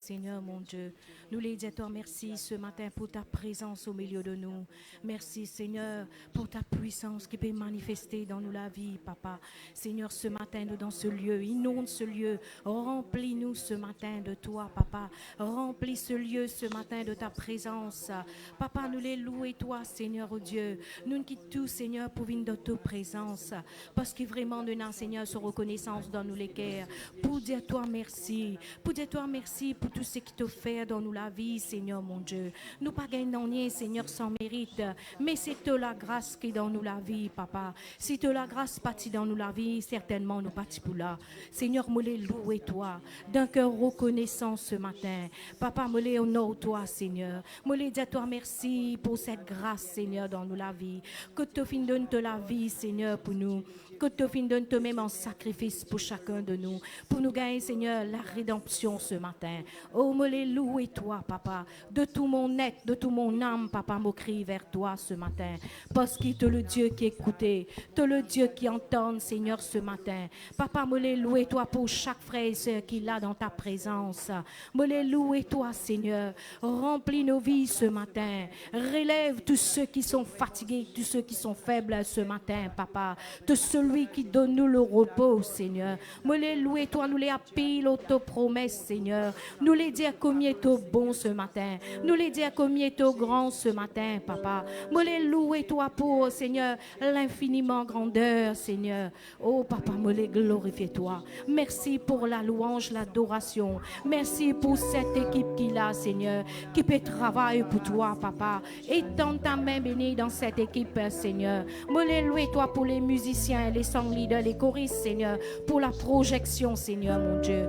Seigneur mon Dieu, nous les disons merci ce matin pour ta présence au milieu de nous. Merci Seigneur pour ta puissance qui peut manifester dans nous la vie, Papa. Seigneur, ce matin, nous dans ce lieu, inonde ce lieu, remplis-nous ce matin de toi, Papa. Remplis ce lieu ce matin de ta présence. Papa, nous les louons toi, Seigneur, oh Dieu. Nous nous quittons tout, Seigneur, pour venir de ta présence. Parce que vraiment, nous avons, Seigneur, sur reconnaissance dans nous les cœurs. Pour dire toi merci. Pour dire toi merci pour tout ce qui te fait dans nous la vie, Seigneur mon Dieu. Nous pas gagnons rien, Seigneur, sans mérite, mais c'est de la grâce qui est dans nous la vie, Papa. Si de la grâce partit dans nous la vie, certainement nous partis pour là. Seigneur, me les louer toi, d'un cœur reconnaissant ce matin. Papa, me les honore toi, Seigneur. Me les dire toi merci pour cette grâce, Seigneur, dans nous la vie. Que te fin donne de la vie, Seigneur, pour nous. Que te fin donne toi-même en sacrifice pour chacun de nous. Pour nous gagner, Seigneur, la rédemption ce matin. Oh, me les louer toi, Papa. De tout mon être, de tout mon âme, Papa, me crie vers toi ce matin. Parce qu'il te le Dieu qui écoutait, te le Dieu qui entend, Seigneur, ce matin. Papa, me les louer toi pour chaque frère et sœur qui l'a dans ta présence. Me les louer toi, Seigneur. Remplis nos vies ce matin. Relève tous ceux qui sont fatigués, tous ceux qui sont faibles ce matin, Papa. De celui qui donne nous le repos, Seigneur. Me les louer toi, nous les appelle aux promesses, Seigneur. Nous les dire combien est bon ce matin. Nous les dire combien est grand ce matin, Papa. Me les louer toi pour, Seigneur, l'infiniment grandeur, Seigneur. Oh, Papa, me les glorifier toi. Merci pour la louange, l'adoration. Merci pour cette équipe qui l'a, Seigneur, qui peut travailler pour toi, Papa. Étends ta main bénie dans cette équipe, Seigneur. Me les louer toi pour les musiciens, les song leaders, les choristes, Seigneur, pour la projection, Seigneur, mon Dieu.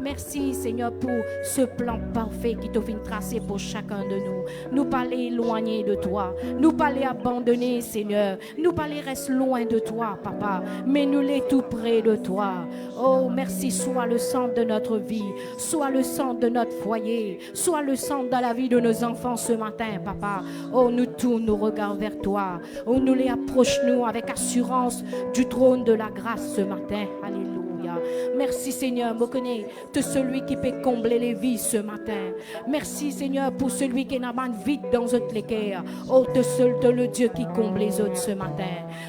Merci, Seigneur, pour ce plan parfait qui te vient tracer pour chacun de nous. Nous pas les éloigner de toi. Nous pas les abandonner, Seigneur. Nous pas les rester loin de toi, Papa. Mais nous les tout près de toi. Oh, merci, sois le centre de notre vie. Sois le centre de notre foyer. Sois le centre de la vie de nos enfants ce matin, Papa. Oh, nous tournons nos regards vers toi. Oh, nous les approchons avec assurance du trône de la grâce ce matin. Alléluia. Merci Seigneur, me connais de celui qui peut combler les vies ce matin. Merci Seigneur pour celui qui n'a pas de vide dans notre cœur. Oh, te seul, te le Dieu qui comble les autres ce matin.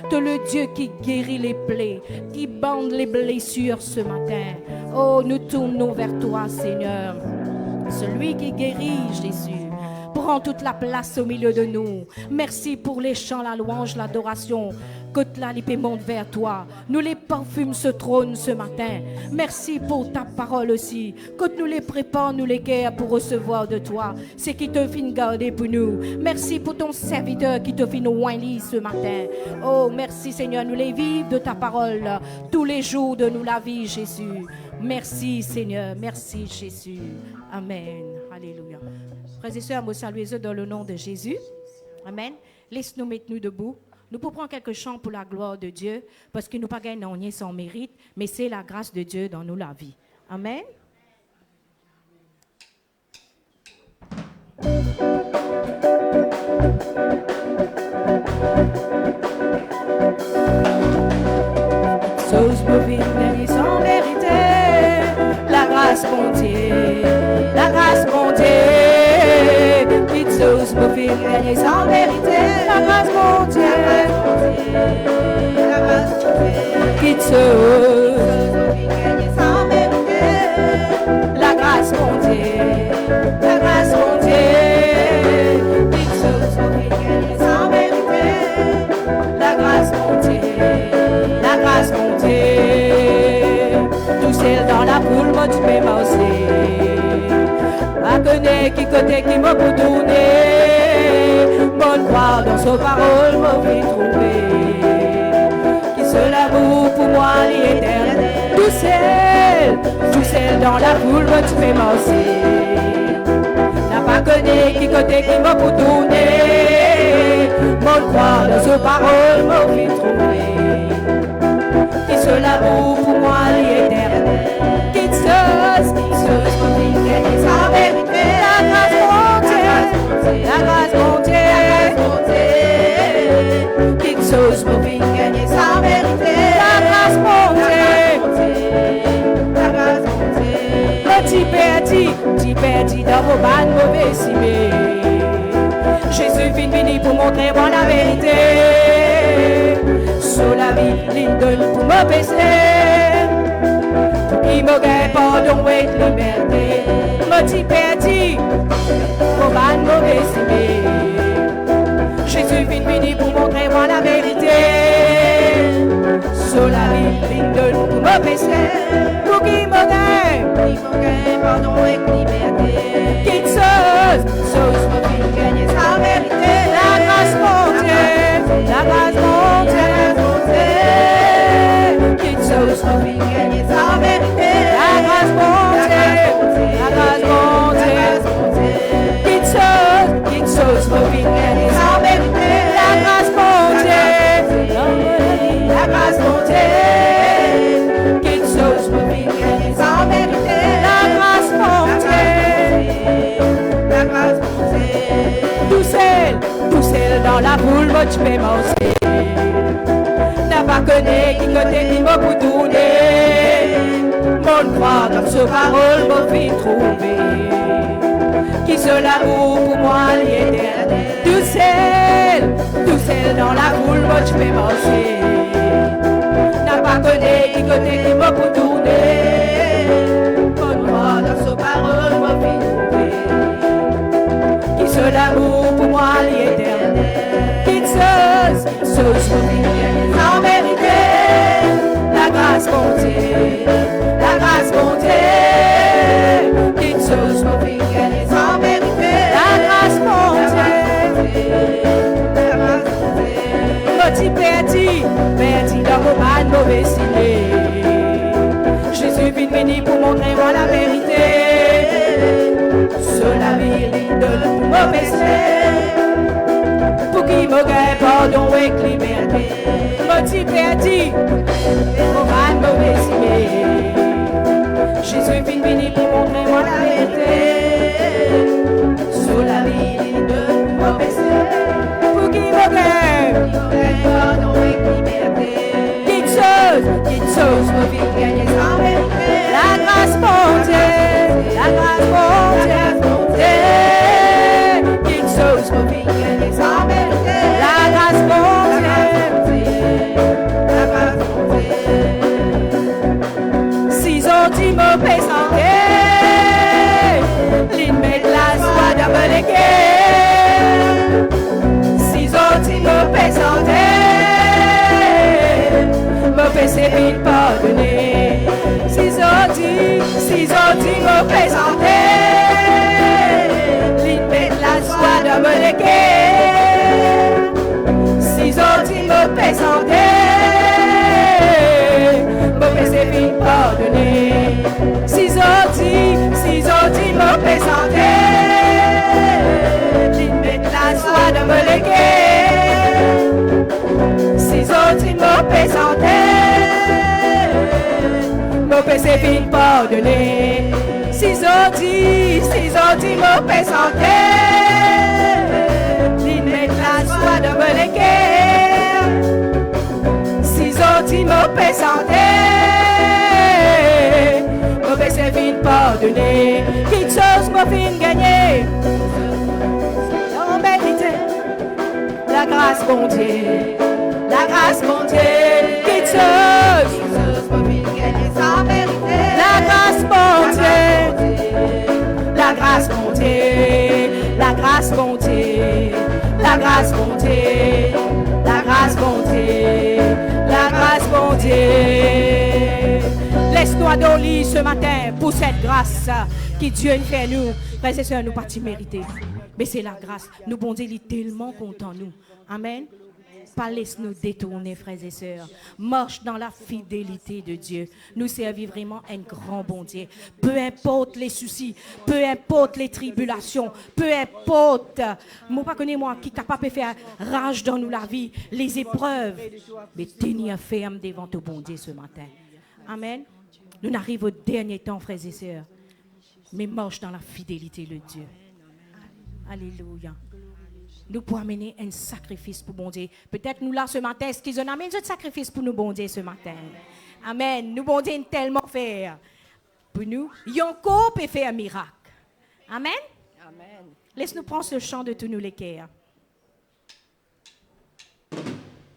Te le Dieu qui guérit les plaies, qui bande les blessures ce matin. Oh, nous tournons vers toi Seigneur. Celui qui guérit Jésus. Prends toute la place au milieu de nous. Merci pour les chants, la louange, l'adoration. Que la lipée monte vers toi. Nous les parfums ce trône ce matin. Merci pour ta parole aussi. Que nous les préparons, nous les guerres pour recevoir de toi. C'est qui te fin garder pour nous. Merci pour ton serviteur qui te fin oigner ce matin. Oh, merci Seigneur, nous les vivons de ta parole tous les jours de nous la vie, Jésus. Merci Seigneur, merci Jésus. Amen. Alléluia. Frères et sœurs, nous saluons dans le nom de Jésus. Amen. Laisse-nous mettre nous debout. Nous pouvons prendre quelques chants pour la gloire de Dieu, parce que nous ne pas gagnons rien sans mérite, mais c'est la grâce de Dieu dans nous la vie. Amen. Sauce moving, gagner sans vérité, la grâce mon Dieu, la grâce mon Dieu. Sauce moving, gagner sans vérité, la grâce mon Dieu, la grâce mon Dieu. Quitte sauce moving, gagner sans vérité, la grâce mon Dieu, la grâce mon Dieu. Quitte sauce moving, gagner sans vérité, la grâce mon Dieu, la grâce mon Dieu. Tout seul dans la poule, moi tu m'aimes aussi. À connaître qui côté qui m'a pour tourner. Bonne croix dans sa parole m'a fait trouver. Qui se l'amour pour moi l'éternel. Tout seul dans la foule, moi tu m'aimes aussi. N'a pas connaître qui côté qui m'a pour tourner. Bonne croix dans sa parole m'a fait trouver. Qui se l'amour pour moi l'éternel. Qui se sa vérité, la grâce montée, la grâce montée, quelque chose pour gagner sa vérité, la grâce montée, la grâce montée, petit perdu dans vos bandes mauvais cimés. Jésus vini pour montrer moi la vérité. Sur la vie, il donne pour me baisser. Il me gagne pardon et liberté. Me dit perdu, vos bandes mauvais cimés. Jésus vini pour montrer moi la vérité. Sur la vie, il donne pour me baisser. Pour qui me gagne pardon et liberté. Quitte sauce me fait gagner sa vérité. La grâce mon Dieu, la grâce mon Dieu. Quitte sauce me fait gagner sa vérité. La grâce mon Dieu, la grâce mon Dieu. Quitte sauce me fait gagner sa vérité. La grâce mon Dieu, la grâce mon Dieu. Quitte sauce me fait gagner sa vérité. La grâce mon Dieu, la grâce mon Dieu. Tout seul dans la boule, moi tu peux manger. N'a pas connu qui côté qui m'a pour tourner. Mon croix dans ce parole m'a fait trouver. Qui se l'amour pour moi l'éternel. Tout seul dans la boule, moi tu peux manger. N'a pas connu qui côté qui m'a pour tourner. Mon croix dans ce parole m'a fait trouver. Qui se l'amour pour moi l'éternel. Quitte sauce me fait sans vérité. La grâce montée, la grâce montée. Quitte sauce me fait gagner sans vérité. La grâce montée, la grâce montée. Perdu dans vos bandes mauvais ciblés. Jésus vini pour montrer moi la vérité. Sur la vérité de mauvais pour qui me gagne pardon et liberté. Petit perdu, vos bandes mauvais ciblés. Jésus vini pour montrer moi la vérité. Sur la vérité de mauvais pour qui me gagne pardon et liberté. Quitte chose, me fait gagner sans vérité. La grâce mon Dieu, la grâce mon Dieu. Quitte chose, me fait gagner sans vérité. La grâce mon Dieu, la grâce mon Dieu. Si on dit me présenter, l'île met la soie de me léguer. Si on dit me présenter, me baisser vite pardonner. Si on dit me présenter, l'île met la soie de me léguer. Si on dit me présenter, me baisser vite pardonner. Si on dit me présenter, l'île met la soie de me léguer. Si on dit me présenter, me baisser vite pardonner. Si on dit me présenter, l'île met la soie de me léguer. Si on dit me présenter, me baisser vite pardonner. Quelque chose me fait gagner. En vérité, la grâce mon Dieu, la grâce mon Dieu. Quelque chose me fait gagner sans vérité. La grâce mon Dieu, la grâce mon Dieu, la grâce mon Dieu, la grâce mon Dieu, la grâce mon Dieu, la grâce mon Dieu. Laisse-nous adorer ce matin pour cette grâce qui Dieu fait nous. Frères et sœurs, nous partis mériter. Mais c'est la grâce. Nous, bon Dieu, il est tellement content nous. Amen. Pas laisse-nous détourner, frères et sœurs. Marche dans la fidélité de Dieu. Nous servir vraiment un grand bon Dieu. Peu importe les soucis, peu importe les tribulations, peu importe, moi pas connais moi qui est capable de faire rage dans nous la vie, les épreuves, mais tenir ferme devant ton bon Dieu ce matin. Amen. Nous arrivons au dernier temps, frères et sœurs, mais marche dans la fidélité de Dieu. Alléluia. Nous pouvons amener un sacrifice pour bon Dieu. Peut-être nous là ce matin, est-ce qu'ils ont amené un sacrifice pour nous bon Dieu ce matin? Amen. Nous bon Dieu tellement faire. Pour nous, Yonko peut faire un miracle. Amen. Amen. Laisse-nous prendre ce chant de tous nous les cœurs.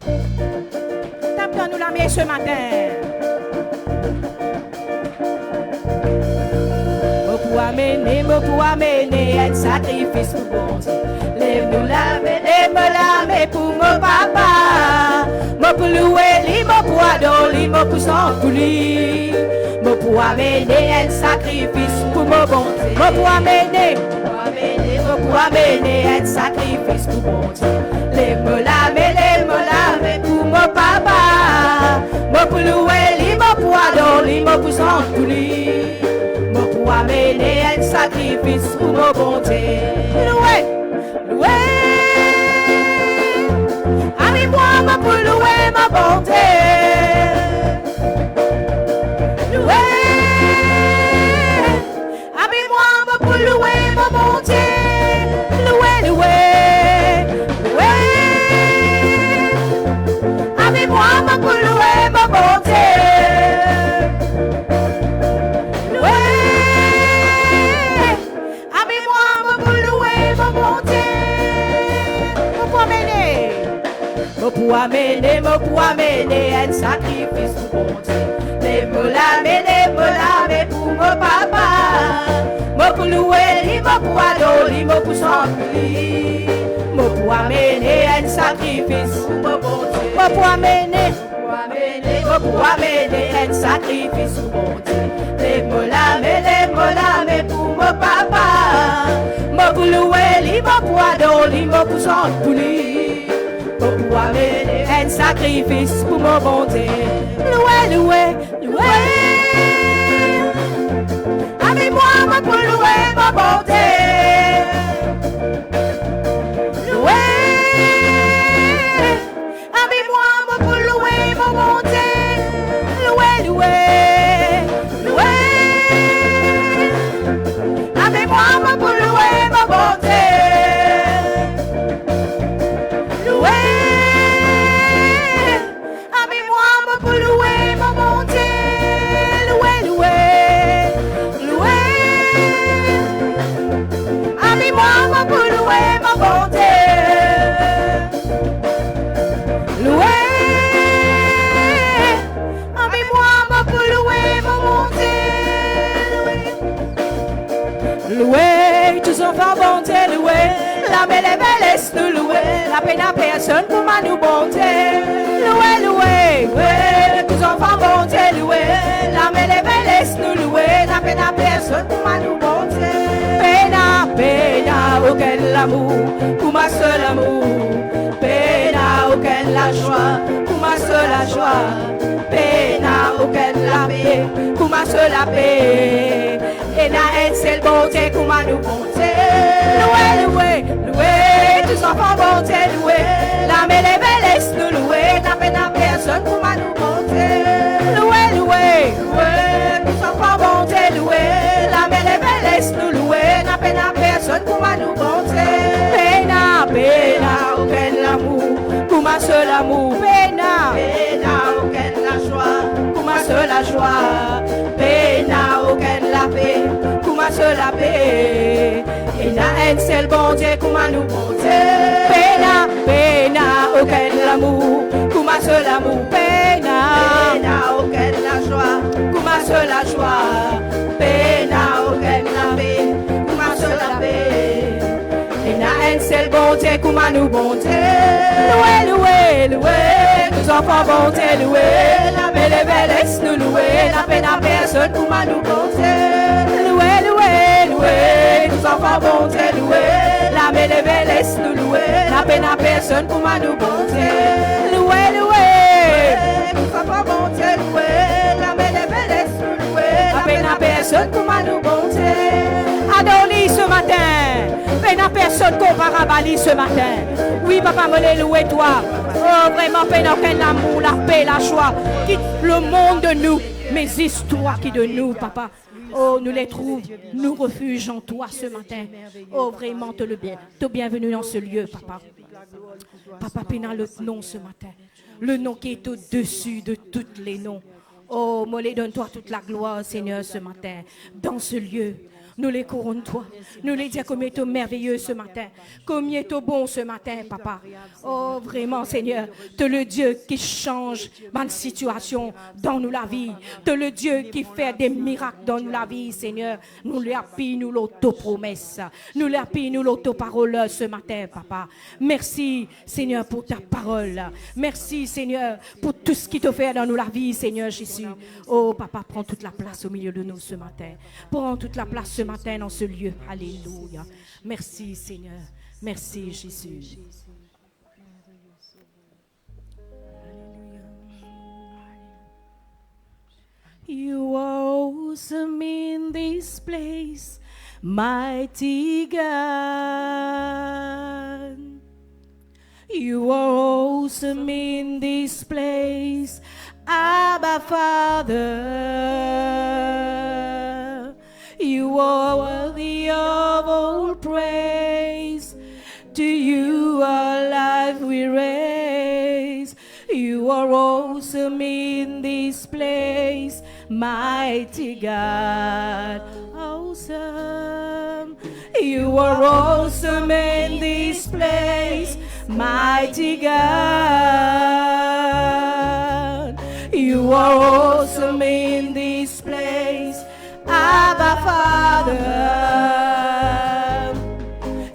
Tape-nous la main ce matin. Pour amener un sacrifice pour bon Dieu. Lève-nous la main pour mon papa. Moi pour louer, moi pour adorer, moi pour s'enculer. Moi pour amener un sacrifice pour mon bon Dieu. Moi pour amener un sacrifice pour mon Dieu. Lève-moi la main pour mon papa. Moi pour louer, moi pour adorer, moi pour s'enculer. Pour amener un sacrifice pour mon bonté. Loué, loué. Avec-moi pour louer ma bonté. Loué. Avec-moi pour louer ma bonté. Loué, loué. Loué. Avec-moi pour louer ma bonté. Pour amener un sacrifice pour mon Dieu. Lève-moi la main pour mon papa. Moi pour louer, moi pour adorer, moi pour s'enculer. Moi pour amener un sacrifice pour mon Dieu. Moi pour amener un sacrifice pour mon Dieu. Lève-moi la main pour mon papa. Moi pour louer, moi pour adorer, moi pour s'enculer. Pour amener un sacrifice pour mon bonté. Loué, loué, loué. Avec-moi pour louer ma bonté. Loué. Avec-moi pour louer ma bonté. Loué, loué, loué. Avec-moi pour louer ma bonté. Louer, tous enfants bonté, louer. La belle et belle, laisse-nous louer. La peine à personne pour ma nous bonté. Louer, louer, louer. Tous enfants bonté, louer. La belle et belle, laisse-nous louer. La peine à personne pour ma nous bonté. Peine, aucun l'amour, pour ma seule amour. Peine, aucun la joie, pour ma seule joie. Peine, aucun la paix, pour ma seule paix. Et la haine, c'est le bonté, pour ma nous bonté. Loué, loué, loué, tous enfants bonté, loué. La mêle est belle, laisse-nous louer. La peine à personne, pour ma nous bonté. Loué, loué, loué, tous enfants bonté, loué. La mêle est belle, laisse-nous louer. La peine à personne, pour ma nous bonté. Peine, aucun l'amour, pour ma seule amour. Peine, aucun la joie, pour ma seule joie. Peine, aucun la paix, pour ma seule paix. Et la haine, c'est le bon Dieu, pour ma nous bonté. Peine, aucun l'amour, pour ma seule amour. Peine, aucun la joie, pour ma seule joie. Peine, aucun la paix, pour ma seule paix. Et la haine, c'est le bon Dieu, pour ma nous bonté. Loué, loué, loué, tous enfants bonté, loué. La belle et belle, laisse-nous louer. La peine à personne, pour ma nous bonté. Loué, loué, loué, tous enfants bonté, loué. La belle et belle, laisse-nous louer. La peine à personne, pour ma nous bonté. Loué, loué, tous enfants bonté, loué. La belle et belle, laisse-nous louer. La peine à personne, pour ma nous bonté. Adonne ce matin. Peine à personne comparable à lui ce matin. Oui, papa, me les louer toi. Oh, vraiment, peine aucun l'amour, la paix, la joie. Quitte le monde de nous, mais histoires qui de nous, papa. Oh, nous les trouvons, nous refuge en toi ce matin. Oh, vraiment, te bienvenue dans ce lieu, papa. Papa, pénal le nom ce matin. Le nom qui est au-dessus de tous les noms. Oh, Mollet, donne-toi toute la gloire, Seigneur, ce matin, dans ce lieu. Nous les courons toi. Nous les disons combien tu es merveilleux ce matin. Combien tu es bon ce matin, papa. Oh, vraiment, Seigneur. Tu es le Dieu qui change ma situation dans nous la vie. Tu es le Dieu qui fait des miracles dans nous la vie, Seigneur. Nous l'appuyons, nous l'auto-promesse. Nous l'appuyons, nous l'auto-parole ce matin, papa. Merci, Seigneur, pour ta parole. Merci, Seigneur, pour tout ce qui te fait dans nous la vie, Seigneur Jésus. Oh, papa, prends toute la place au milieu de nous ce matin. Prends toute la place ce matin dans ce lieu. Alléluia. Merci, Seigneur. Merci, Jésus. You are awesome in this place, mighty God. You are awesome in this place, Abba Father. You are worthy of all praise. To you our life we raise. You are awesome in this place, mighty God. Awesome. You are awesome in this place, mighty God. You are awesome in this place, Abba Father.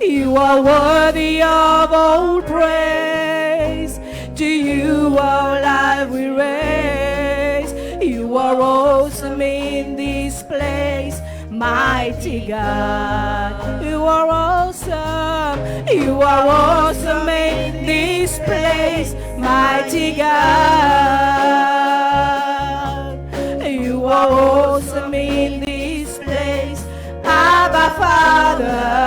You are worthy of all praise. To you our life we raise. You are awesome in this place, mighty God. You are awesome. You are awesome in this place, mighty God. You are awesome in this place, Abba Father.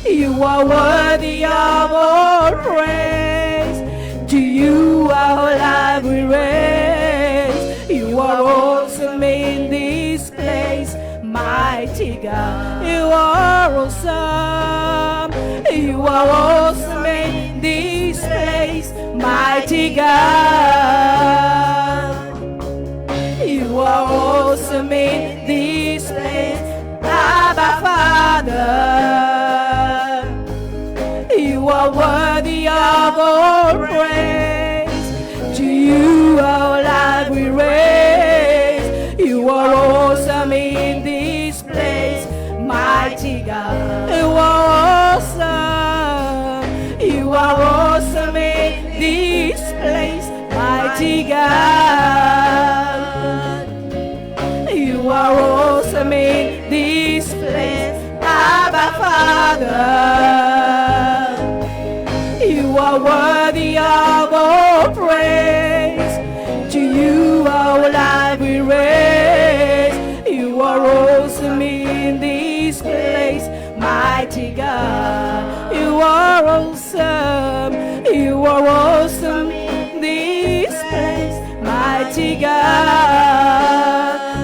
You are worthy of all praise. To you our life we raise. You are awesome in this place, mighty God. You are awesome. You are awesome in this place, mighty God. You are awesome in this place, Abba Father. You are worthy of all praise. To you our life we raise. You are awesome in this place, mighty God. You are awesome. You are awesome in this place, mighty God. You are awesome in this place, Abba Father. You are worthy of all praise. To you our life we raise. You are awesome in this place, mighty God. You are awesome. You are awesome in this place, mighty God.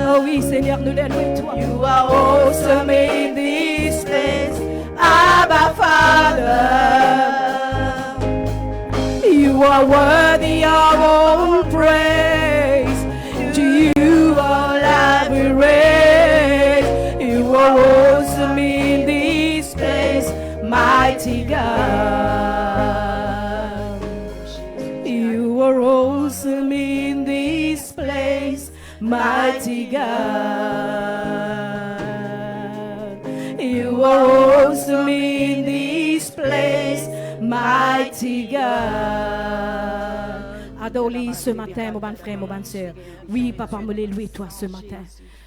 Oh oui, Seigneur, nous l'élevons toi. You are awesome in this place, Abba Father. You are worthy of all praise. To you our life we raise. You are awesome in this place, mighty God. You are awesome in this place, mighty God. You are awesome in this place, mighty God. Adore-lui ce matin, mon bon frère, mon bonne soeur. Oui, papa, me l'élever toi ce matin.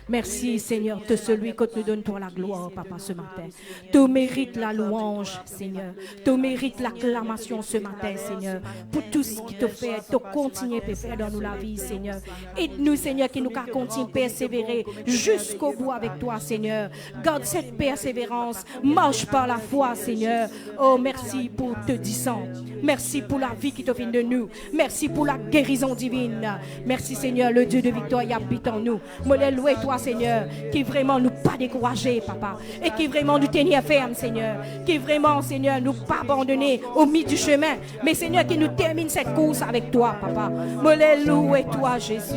Merci, Seigneur, de celui que tu donnes toi la gloire, papa, ce matin. Tu mérites la louange, Seigneur. Tu mérites l'acclamation ce matin, Seigneur. Pour tout ce qui te fait, tu continues à faire dans nous la vie, Seigneur. Aide-nous, Seigneur, qui nous continue à persévérer jusqu'au bout avec toi, Seigneur. Garde cette persévérance. Marche par la foi, Seigneur. Oh, merci pour te disant. Merci pour la vie qui te vient de nous. Merci pour la guérison divine. Merci, Seigneur, le Dieu de victoire habite en nous. Me louer toi, Seigneur, qui vraiment nous pas découragés, papa, et qui vraiment nous tenir ferme, Seigneur, qui vraiment, Seigneur, nous pas abandonner au milieu du chemin, mais Seigneur, qui nous termine cette course avec toi, papa. Me louer toi, Jésus.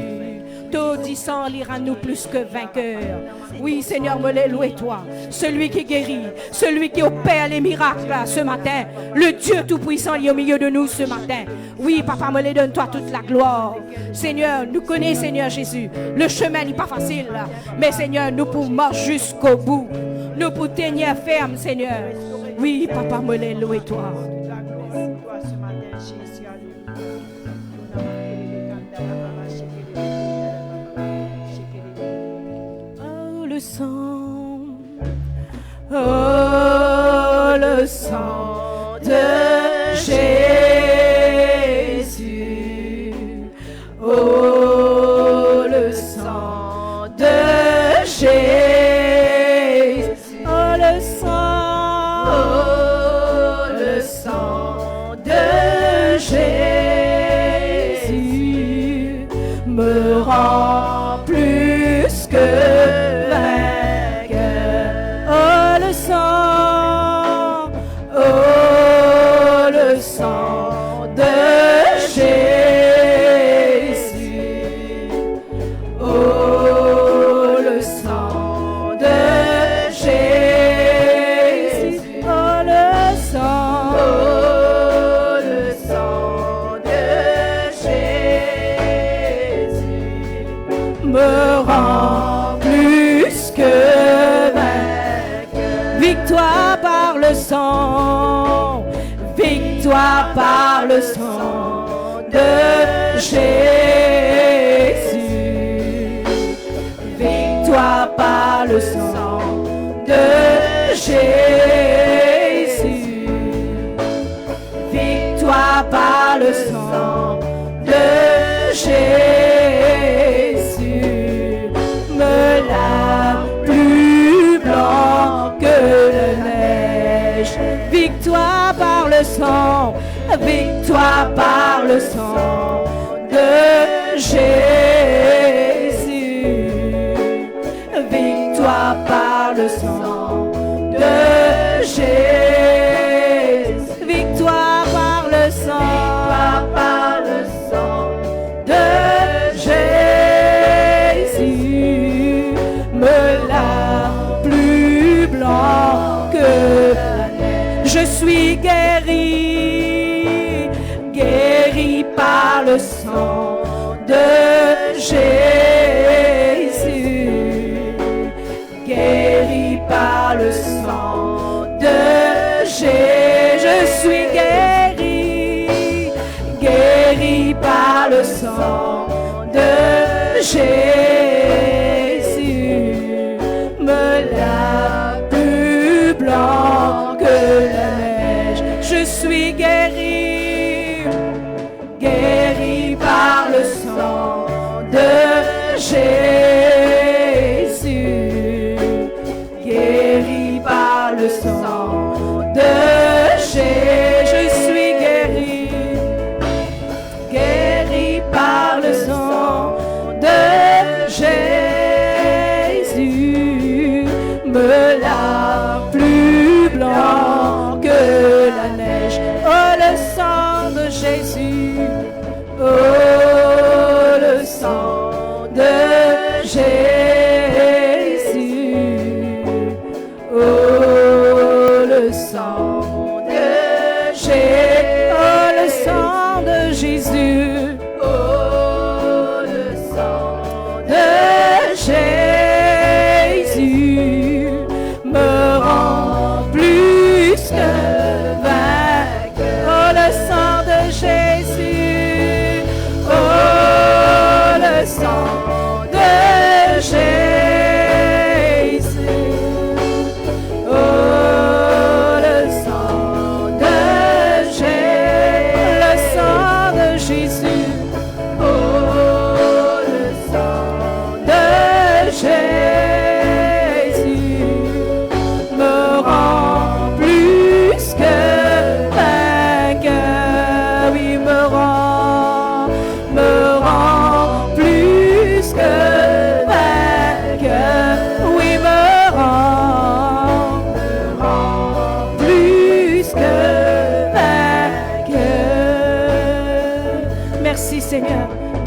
Tout sang lira nous plus que vainqueurs. Oui, Seigneur, me l'ai loué toi. Celui qui guérit, celui qui opère les miracles là, ce matin. Le Dieu Tout-Puissant est au milieu de nous ce matin. Oui, Papa, me les donne toi toute la gloire. Seigneur, nous connaissons, Seigneur Jésus. Le chemin n'est pas facile là. Mais Seigneur, nous pouvons marcher jusqu'au bout. Nous pouvons tenir ferme, Seigneur. Oui, Papa, me l'ai loué toi. Le sang, oh le sang de Jésus, oh le sang de Jésus, oh le sang de Jésus me rend plus que victoire par le sang de Jésus, victoire par le sang de Jésus, victoire par le sang de Jésus, me lave plus blanc que la neige. Victoire par le sang, victoire par le sang de Jésus, victoire par le sang de Jésus, victoire par le sang, de Jésus, me lave plus blanc que je suis guéri, guéri par le sang de Jésus, guéri par le sang de Jésus. Je suis guéri, guéri par le sang de Jésus, me lave plus blanc que la neige. Je suis guéri, guéri par le sang de Jésus, guéri par le sang de Jésus. Je suis guéri, guéri par le sang de Jésus, me lave plus blanc que la neige. Oh le sang de Jésus, oh le sang de Jésus, oh le sang de Jésus, oh le sang de Jésus, oh le sang de Jésus me rend plus que vainqueur. Oh le sang de Jésus, oh le sang de Jésus, oh le sang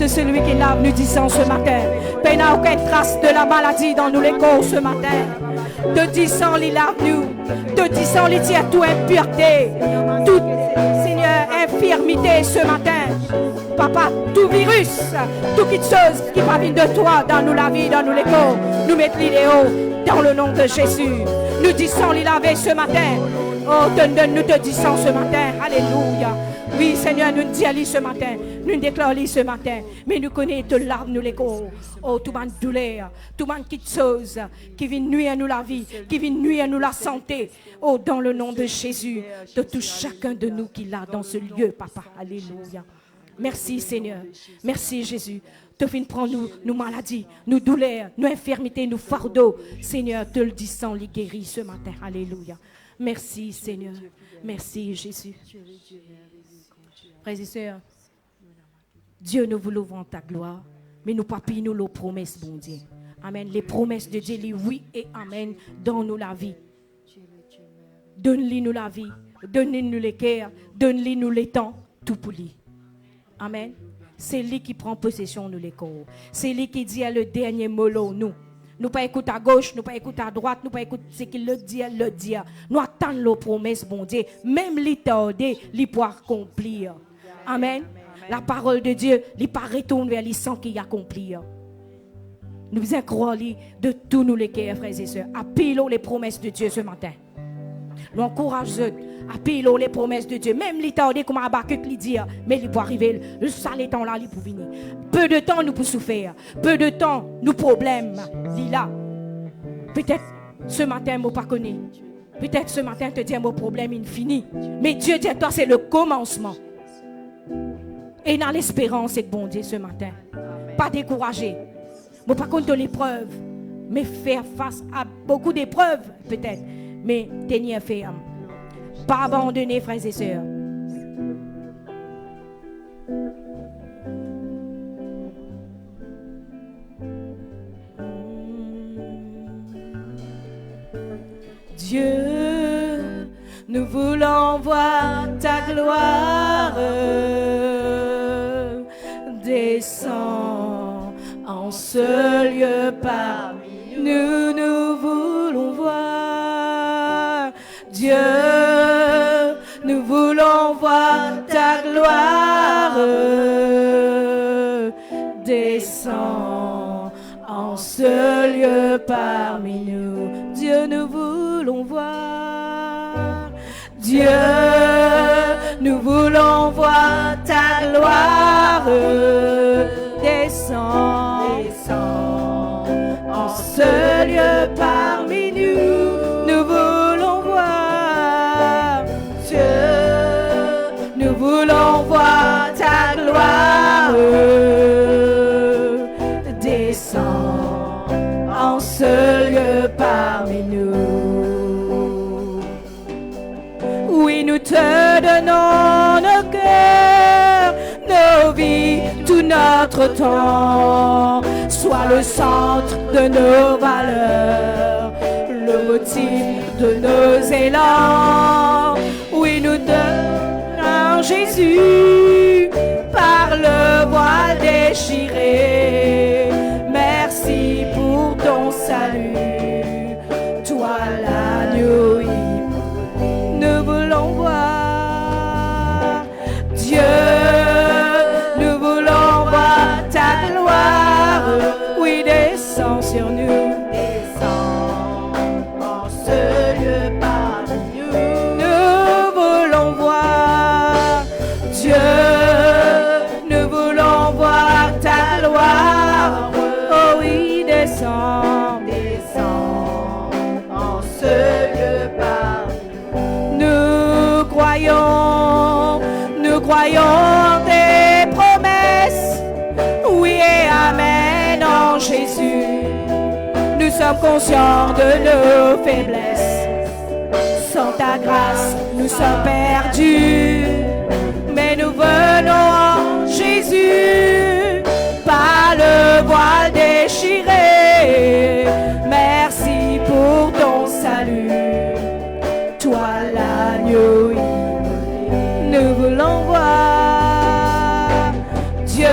porte celui qui lave, nous disons ce matin. Père, n'a aucune trace de la maladie dans nous les corps ce matin. De disons les lave nous. De disons les tire toute impureté. Toute, Seigneur, infirmité ce matin. Papa, tout virus, toute chose qui va venir de toi dans nous la vie, dans nous les corps, nous mettons l'idéal dans le nom de Jésus. Nous disons les laver ce matin. Oh, nous te disons ce matin. Alléluia. Oui, Seigneur, nous disons ce matin. Nous déclarons ce matin. Mais nous connaissons te lave nous les corps. Oh, tout le monde douleur, tout le monde qui chose qui vient nuire à nous la vie, qui vient nuire à nous la santé. Oh, dans le nom de Jésus, de tout chacun de nous qui l'a dans ce lieu, Papa. Alléluia. Merci, Seigneur. Merci, Jésus. Te fin prendre nos maladies, nos douleurs, nos infirmités, nos fardeaux. Seigneur, te le disons, les guéris ce matin. Alléluia. Merci, Seigneur. Merci, Jésus. Frères et sœurs, Dieu, nous voulons voir ta gloire, mais nous papillons nous nos promesses, bon Dieu. Amen. Les promesses de Dieu, les oui et amen, dans nous la vie. Donne-lui nous la vie, donne-lui les cœurs, donne-lui nous les temps, tout pour lui. Amen. C'est lui qui prend possession de l'école. C'est lui qui dit le dernier mot, nous. Nous pas écouter à gauche, nous pas écouter à droite, nous pas écouter ce qu'il le dit, le dit. Nous attendons les promesses, bon Dieu. Même les tarder, les pouvoir accomplir. Amen. La parole de Dieu, il pas retourne vers les sang qui accomplit. Nous vous croire de tous nous les cœurs, frères et sœurs. Appelons les promesses de Dieu ce matin. Nous encourageons. Appelons les promesses de Dieu. Même les tardés comme Habakkuk lui dit, mais il peut arriver. Le sale temps là, il peut venir. Peu de temps nous pour souffrir. Peu de temps nous problèmes. Il là. Peut-être ce matin, moi pas connu. Peut-être ce matin te dire mon problème infini. Mais Dieu dit toi c'est le commencement. Et dans l'espérance et bon Dieu ce matin. Pas décourager. Moi pas contre l'épreuve, mais faire face à beaucoup d'épreuves peut-être. Mais tenir ferme. Pas abandonner, frères et sœurs. Dieu, nous voulons voir ta gloire. Descends en ce lieu parmi nous, nous voulons voir. Dieu, nous voulons voir ta gloire. Descends en ce lieu parmi nous. Dieu, nous voulons voir. Dieu, nous voulons voir ta gloire. Descends, descends en ce lieu parmi nous. Nous voulons voir. Dieu, nous voulons voir ta gloire. Descends en ce lieu parmi nous. Oui, nous te donnons nos cœurs, nos vies, tout notre temps. Sois le centre de nos valeurs, le motif de nos élans. Oui, nous donnons Jésus par le voile déchiré. Merci pour ton salut, toi l'agneau. Nous voulons voir Dieu, nous voulons voir ta gloire. Oui, descends sur nous, descends en ce lieu parmi nous. Nous voulons voir Dieu, nous voulons voir ta gloire. Oh oui, descends, descends en ce lieu parmi nous. Nous croyons tes promesses. Oui et amen en Jésus. Nous sommes conscients de nos faiblesses. Sans ta grâce, nous sommes perdus. Mais nous venons en Jésus par le voile déchiré. Merci pour ton salut, toi l'agneau immolé. Nous voulons voir Dieu,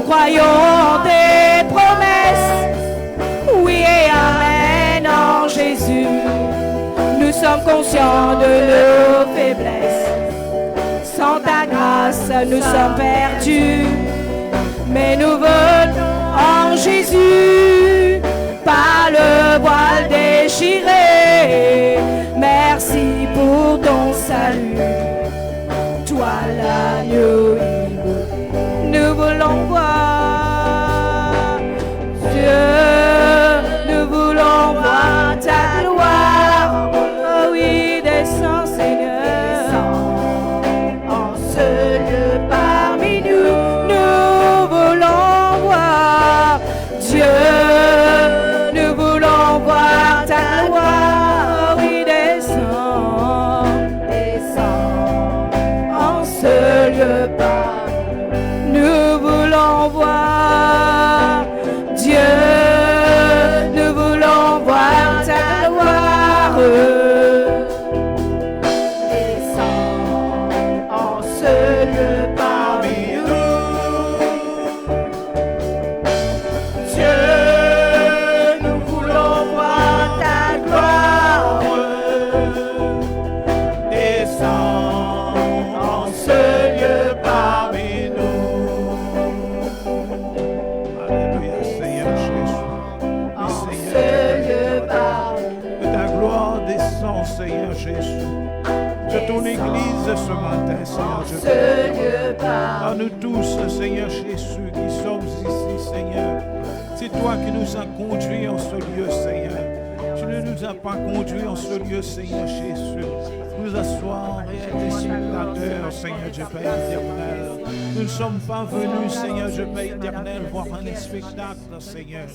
croyons tes promesses, oui et amen en Jésus. Nous sommes conscients de nos faiblesses, sans ta grâce nous sommes perdus, mais nous venons en Jésus, par le voile déchiré. Merci pour ton salut, toi l'agneau. Nous voulons voir Dieu, nous voulons voir ta gloire. Oh oui, descends Seigneur, en ce lieu parmi nous. Nous voulons voir Dieu, nous voulons voir ta gloire. Oh oui, descends, descends en ce lieu parmi nous. Nous voulons voir Dieu, nous voulons voir ta gloire. Descends en ce lieu parmi nous. Dieu, nous voulons voir ta gloire. Descends en ce lieu parmi nous. Seigneur Jésus, de ton Église ce matin, Seigneur Jésus. À nous tous, Seigneur Jésus, qui sommes ici, Seigneur. C'est toi qui nous as conduits en ce lieu, Seigneur. Tu ne nous as pas conduits en ce lieu, Seigneur Jésus. Nous asseoir et être spectateurs, Seigneur Dieu Père éternel. Nous ne sommes pas venus, Seigneur Dieu Père éternel, voir un spectacle, Seigneur.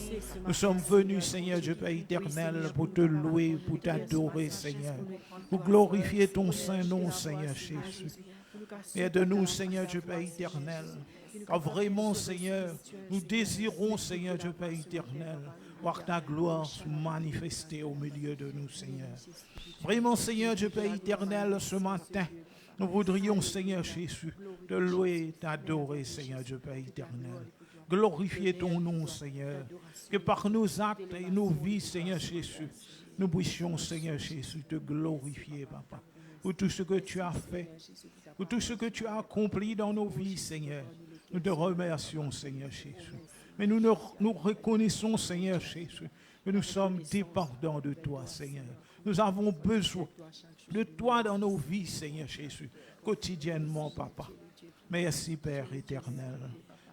Nous sommes venus, Seigneur Dieu Père éternel, pour te louer, pour t'adorer, Seigneur. Pour glorifier ton saint nom, Seigneur Jésus. Aide-nous, Seigneur Dieu Père éternel. Car vraiment, Seigneur, nous désirons, Seigneur Dieu Père éternel, voir ta gloire se manifester au milieu de nous, Seigneur. Vraiment, Seigneur Dieu Père éternel, ce matin, nous voudrions, Seigneur Jésus, te louer, t'adorer, Seigneur Dieu Père éternel. Glorifier ton nom, Seigneur. Que par nos actes et nos vies, Seigneur Jésus, nous puissions, Seigneur Jésus, te glorifier, Papa. Pour tout ce que tu as fait, pour tout ce que tu as accompli dans nos vies, Seigneur. Nous te remercions, Seigneur Jésus. Mais nous reconnaissons, Seigneur Jésus, que nous sommes dépendants de toi, Seigneur. Nous avons besoin de toi dans nos vies, Seigneur Jésus, quotidiennement, Papa. Merci, Père éternel.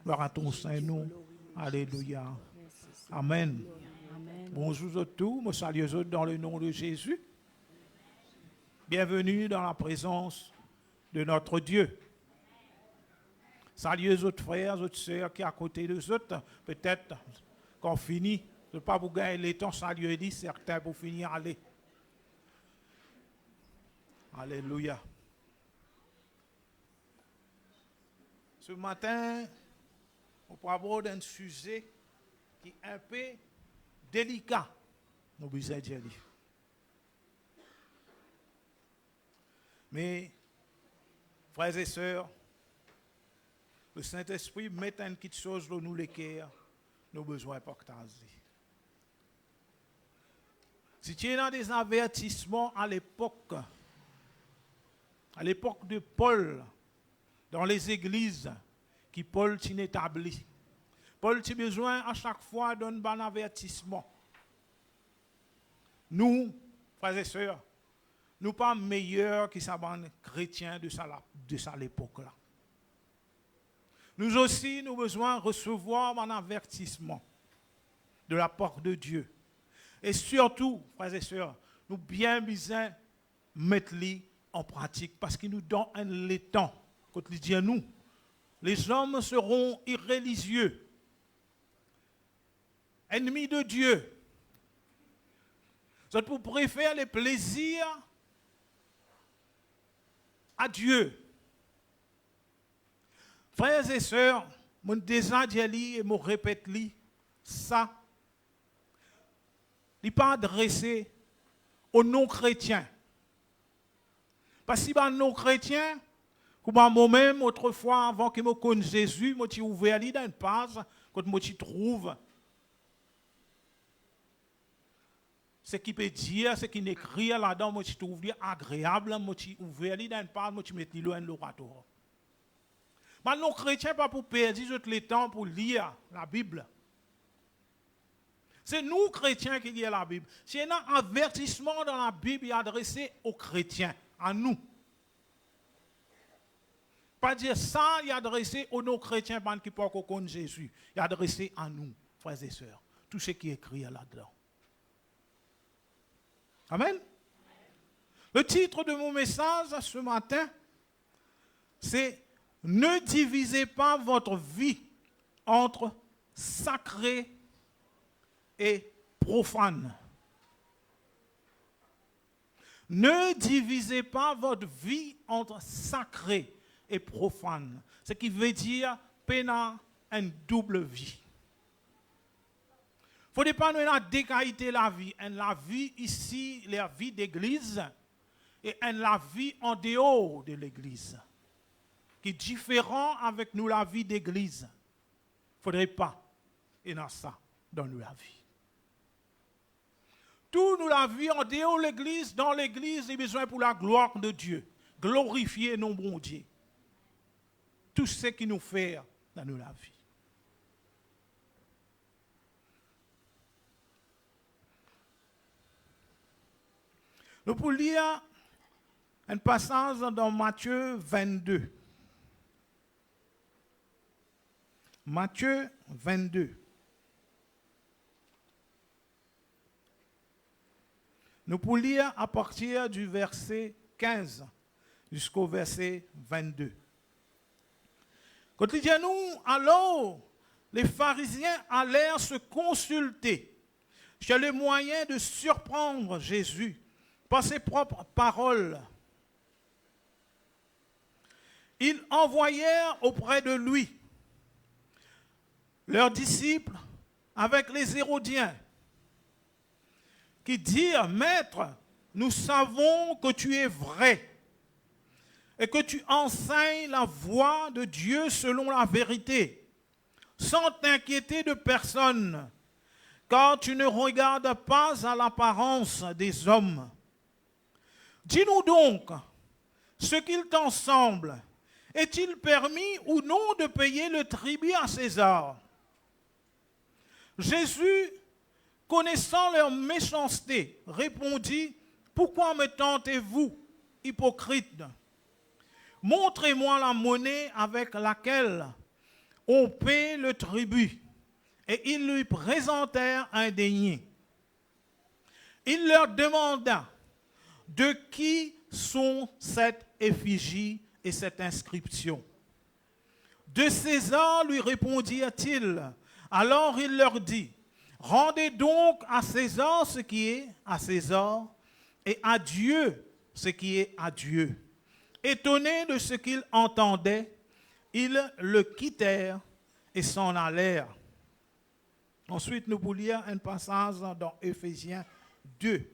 Gloire à ton Saint-Nom. Alléluia. Amen. Bonjour à tous, je salue vous dans le nom de Jésus. Bienvenue dans la présence de notre Dieu. Salut les autres frères, les autres sœurs qui sont à côté de autres. Peut-être qu'on finit, je ne vais pas vous gagner les temps, salut dit, certains pour finir, allez. Alléluia. Ce matin, on peut aborder un sujet qui est un peu délicat. Nous besoin de dire. Mais, frères et sœurs, le Saint-Esprit met une petite chose dans nous les cœurs, nos besoins partager. Si tu es dans des avertissements à l'époque de Paul, dans les églises, qui Paul t'y établit, Paul a besoin à chaque fois d'un bon avertissement. Nous, frères et sœurs, nous ne sommes pas meilleurs que les chrétiens de ça l'époque-là. Nous aussi, nous avons besoin de recevoir un avertissement de la part de Dieu. Et surtout, frères et sœurs, nous bien besoin de mettre en pratique parce qu'il nous donne le temps. Quand il dit à nous, les hommes seront irréligieux, ennemis de Dieu. Vous pour préférer les plaisirs à Dieu. Frères et sœurs, mon déjà dit et mon répète ça, il n'est pas adressé aux non-chrétiens. Parce que si les non-chrétiens, Comme moi-même, autrefois, avant que je connaisse Jésus, je suis ouvert dans une page, quand je trouve ce qui peut dire, ce qui écrit là-dedans, je trouve agréable, je suis ouvert dans une page, je mets loin de l'oratoire. Mais nos chrétiens, pas pour perdre le temps pour lire la Bible. C'est nous, chrétiens, qui lisons la Bible. C'est un avertissement dans la Bible adressé aux chrétiens, à nous. Pas dire ça, il est adressé aux non-chrétiens qui ne connaissent pas Jésus. Il est adressé à nous, frères et sœurs. Tout ce qui est écrit là-dedans. Amen. Le titre de mon message ce matin, c'est « Ne divisez pas votre vie entre sacré et profane. » Ne divisez pas votre vie entre sacré et profane. Ce qui veut dire pena une double vie. Il ne faut pas nous décailler la vie. La vie ici, la vie d'église, et la vie en dehors de l'église, qui est différent avec nous la vie d'église. Il ne faudrait pas y avoir ça dans la vie. Tout nous la vie en dehors de l'église, dans l'église, il y a besoin pour la gloire de Dieu. Glorifier nos bons dieux. Tout ce qui nous fait dans la vie. Nous pouvons lire un passage dans Matthieu 22. Matthieu 22. Nous pouvons lire à partir du verset 15 jusqu'au verset 22. Quand il dit à nous, alors, les pharisiens allèrent se consulter sur le moyen de surprendre Jésus par ses propres paroles. Ils envoyèrent auprès de lui leurs disciples avec les Hérodiens, qui dirent, « Maître, nous savons que tu es vrai, et que tu enseignes la voie de Dieu selon la vérité, sans t'inquiéter de personne, car tu ne regardes pas à l'apparence des hommes. Dis-nous donc, ce qu'il t'en semble, est-il permis ou non de payer le tribut à César? » Jésus, connaissant leur méchanceté, répondit, « Pourquoi me tentez-vous, hypocrite? Montrez-moi la monnaie avec laquelle on paie le tribut. » Et ils lui présentèrent un denier. Il leur demanda, « De qui sont cette effigie et cette inscription? » « De César, lui répondirent-ils. Alors il leur dit, « Rendez donc à César ce qui est à César, et à Dieu ce qui est à Dieu. » Étonnés de ce qu'ils entendaient, ils le quittèrent et s'en allèrent. Ensuite, nous pouvons lire un passage dans Éphésiens 2.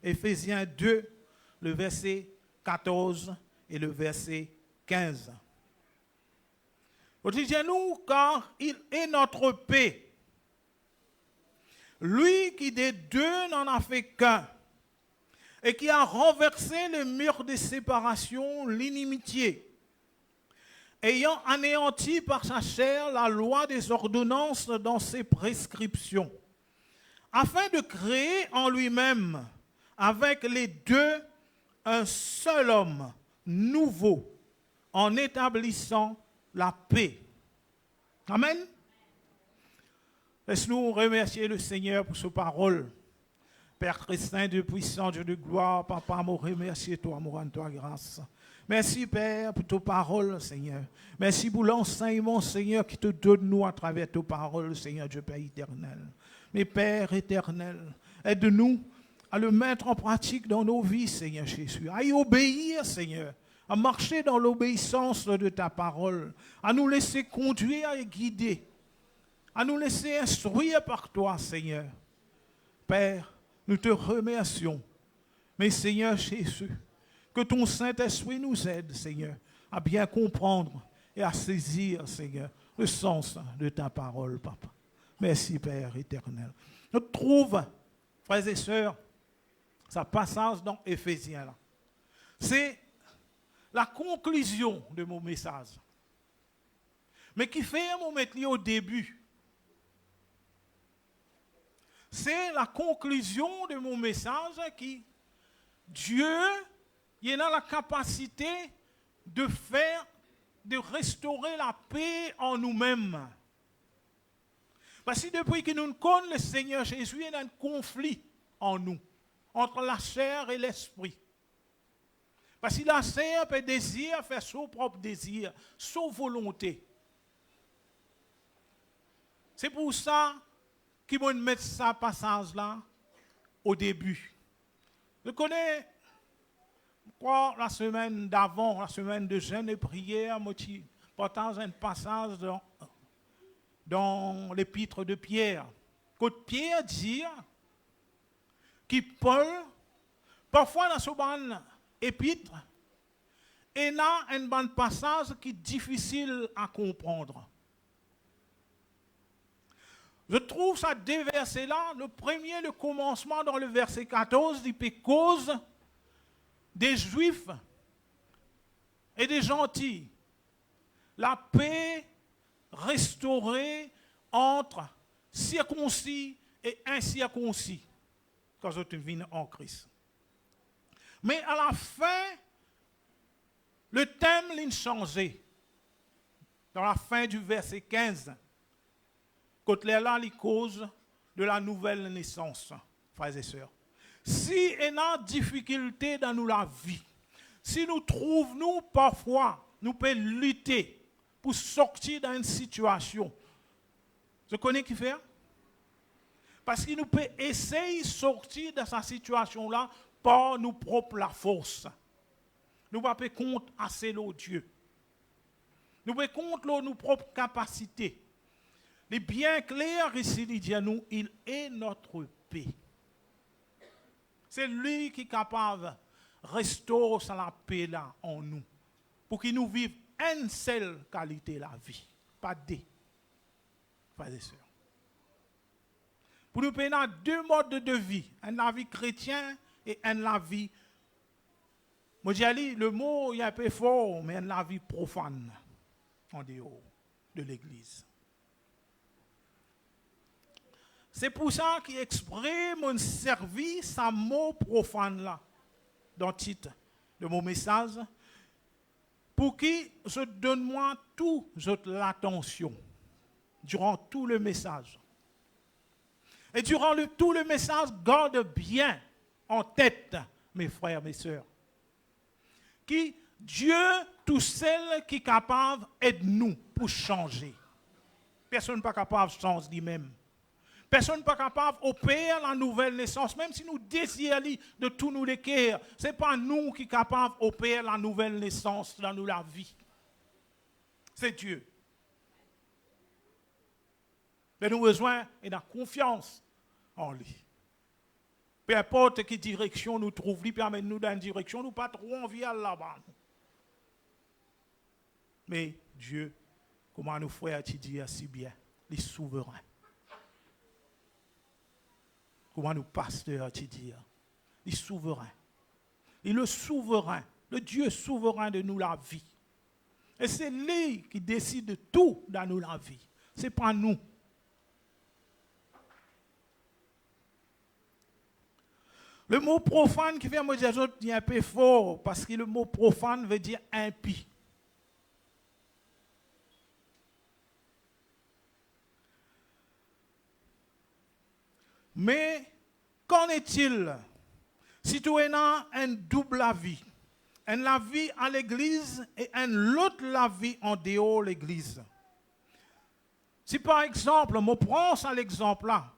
Éphésiens 2, le verset 14 et le verset 15. Disons-nous, car il est notre paix. Lui qui des deux n'en a fait qu'un, et qui a renversé le mur de séparation, l'inimitié, ayant anéanti par sa chair la loi des ordonnances dans ses prescriptions, afin de créer en lui-même, avec les deux, un seul homme nouveau, en établissant la paix. Amen. Laisse-nous remercier le Seigneur pour sa parole. Père très saint, Dieu puissant, Dieu de gloire, Papa, me remercie toi, me rendre toi grâce. Merci, Père, pour ta parole, Seigneur. Merci pour l'enseignement, Seigneur, qui te donne nous à travers ta parole, Seigneur, Dieu Père éternel. Mais Père éternel, aide-nous à le mettre en pratique dans nos vies, Seigneur Jésus. À y obéir, Seigneur. À marcher dans l'obéissance de ta parole. À nous laisser conduire et guider. À nous laisser instruire par toi, Seigneur. Père, nous te remercions Mais Seigneur Jésus, que ton Saint-Esprit nous aide, Seigneur, à bien comprendre et à saisir, Seigneur, le sens de ta parole, Papa. Merci, Père éternel. On trouve, frères et sœurs, ça passage dans Éphésiens là. C'est la conclusion de mon message. Mais qui fait mon mettre au début. C'est la conclusion de mon message qui, Dieu, il a la capacité de restaurer la paix en nous-mêmes. Parce que depuis que nous connaissons le Seigneur Jésus, il y a un conflit en nous, entre la chair et l'esprit. Parce que la chair peut désirer faire son propre désir, son volonté. C'est pour ça qu'ils vont mettre ce passage-là au début. Je connais, la semaine d'avant, la semaine de jeûne et prière, je partage un passage dans l'épître de Pierre. Quand Pierre dit que Paul, parfois dans ce bon épître, il y a un bon passage qui est difficile à comprendre. Je trouve ça deux versets-là. Le premier, le commencement dans le verset 14, dit que cause des Juifs et des gentils, la paix restaurée entre circoncis et incirconcis, quand je viens en Christ. Mais à la fin, le thème l'a changé. Dans la fin du verset 15, quand là, les causes de la nouvelle naissance, frères et sœurs. Si il y a difficulté dans nous la vie, si nous trouvons, parfois, nous pouvons lutter pour sortir d'une situation. Vous connaissez qui fait? Parce que nous pouvons essayer de sortir de cette situation-là par nos propres forces. Nous ne pouvons pas compter assez l'eau Dieu. Nous pouvons compter nos propres capacités. Les bien clair ici, il dit à nous, il est notre paix. C'est lui qui est capable de restaurer la paix là en nous. Pour qu'il nous vive une seule qualité de la vie. Pas deux. Frères et sœurs. Pour nous payer deux modes de vie. Un la vie chrétien et un la vie. Moi j'ai dit, le mot il est un peu fort, mais un la vie profane. En dehors de l'église. C'est pour ça qu'il exprime mon service à mot profane là, dans le titre de mon message, pour qui je donne-moi toute l'attention durant tout le message. Et durant tout le message, garde bien en tête, mes frères, mes sœurs, que Dieu, tout seul qui est capable, aide-nous pour changer. Personne n'est pas capable de changer lui-même. Personne n'est pas capable d'opérer la nouvelle naissance, même si nous désirons de tout nous les cœurs. Ce n'est pas nous qui sommes capables d'opérer la nouvelle naissance dans la vie. C'est Dieu. Mais nous avons besoin et de confiance en lui. Peu importe quelle direction nous trouvons, lui permet nous dans une direction, nous pas trop envie à là-bas. Mais Dieu, comment nous frères tu dis si bien, il est souverain. Comment nous pasteurs tu dis, il est souverain. Il est le souverain, le Dieu souverain de nous la vie. Et c'est lui qui décide de tout dans nous la vie. Ce n'est pas nous. Le mot profane qui vient me dire, il est un peu fort, parce que le mot profane veut dire impie. Mais qu'en est-il si tu as un double avis, un avis à l'église et un autre avis en dehors de l'église? Si par exemple, je prends ça l'exemple là,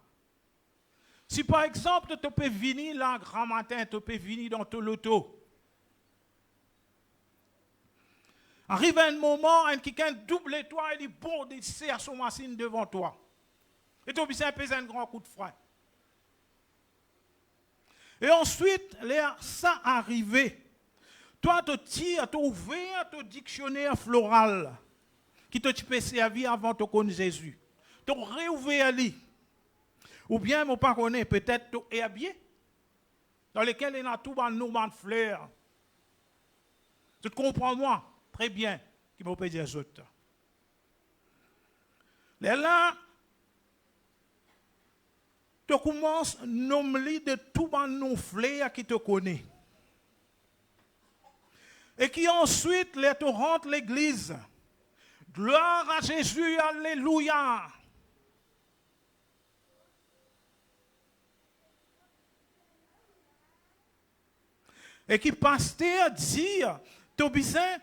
si par exemple tu peux venir là grand matin, tu peux venir dans ton loto, arrive un moment où quelqu'un double toi et dit bon, c'est à son machine devant toi. Et tu peux peser un grand coup de frein. Et ensuite, ça arrivé, toi, tu as ouvert ton dictionnaire floral qui te peut servir avant de connaître Jésus. Tu as réouvert lui. Ou bien, je ne pas connais, peut-être tu es habillé, dans lequel il y a tout de fleurs. Tu comprends moi très bien qui me peut dire les autres. Là, tu commences à nommer de tout le fleurs qui te connaît. Et qui ensuite les te rentre l'église. Gloire à Jésus, alléluia. Et qui pasteur dit, tu besoin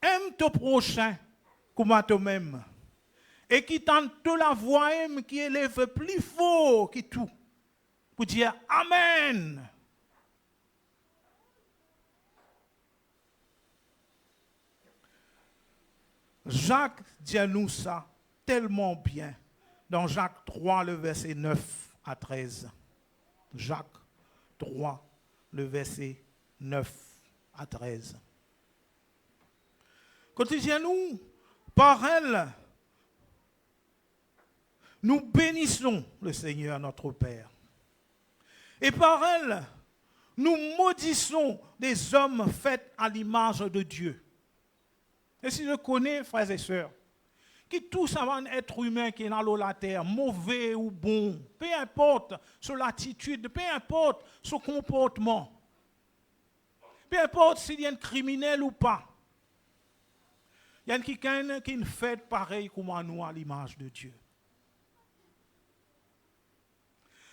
aime ton prochain comme toi-même. Et qui tente la voix qui élève plus fort que tout. Pour dire Amen. Jacques dit à nous ça tellement bien dans Jacques 3, le verset 9 à 13. Jacques 3, le verset 9 à 13. Quand il dit à nous, par elle, nous bénissons le Seigneur notre Père. Et par elle, nous maudissons des hommes faits à l'image de Dieu. Et si je connais, frères et sœurs, qui tous un être humain qui est dans la terre, mauvais ou bon, peu importe son attitude, peu importe son comportement, peu importe s'il y a un criminel ou pas, il y a quelqu'un qui est fait pareil comme nous à l'image de Dieu.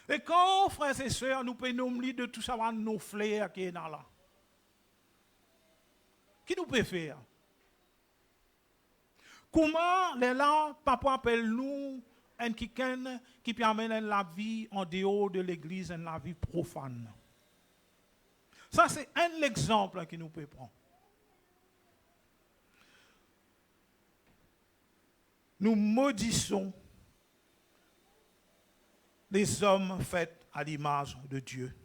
Et quand, frères et sœurs, nous pouvons nommer de tout ça, nos fleurs qui sont là, qui nous peut faire? Comment les là, papa appelle nous un quelqu'un qui permet la vie en dehors de l'église, la vie profane? Ça, c'est un exemple que nous pouvons prendre. Nous maudissons les hommes faits à l'image de Dieu.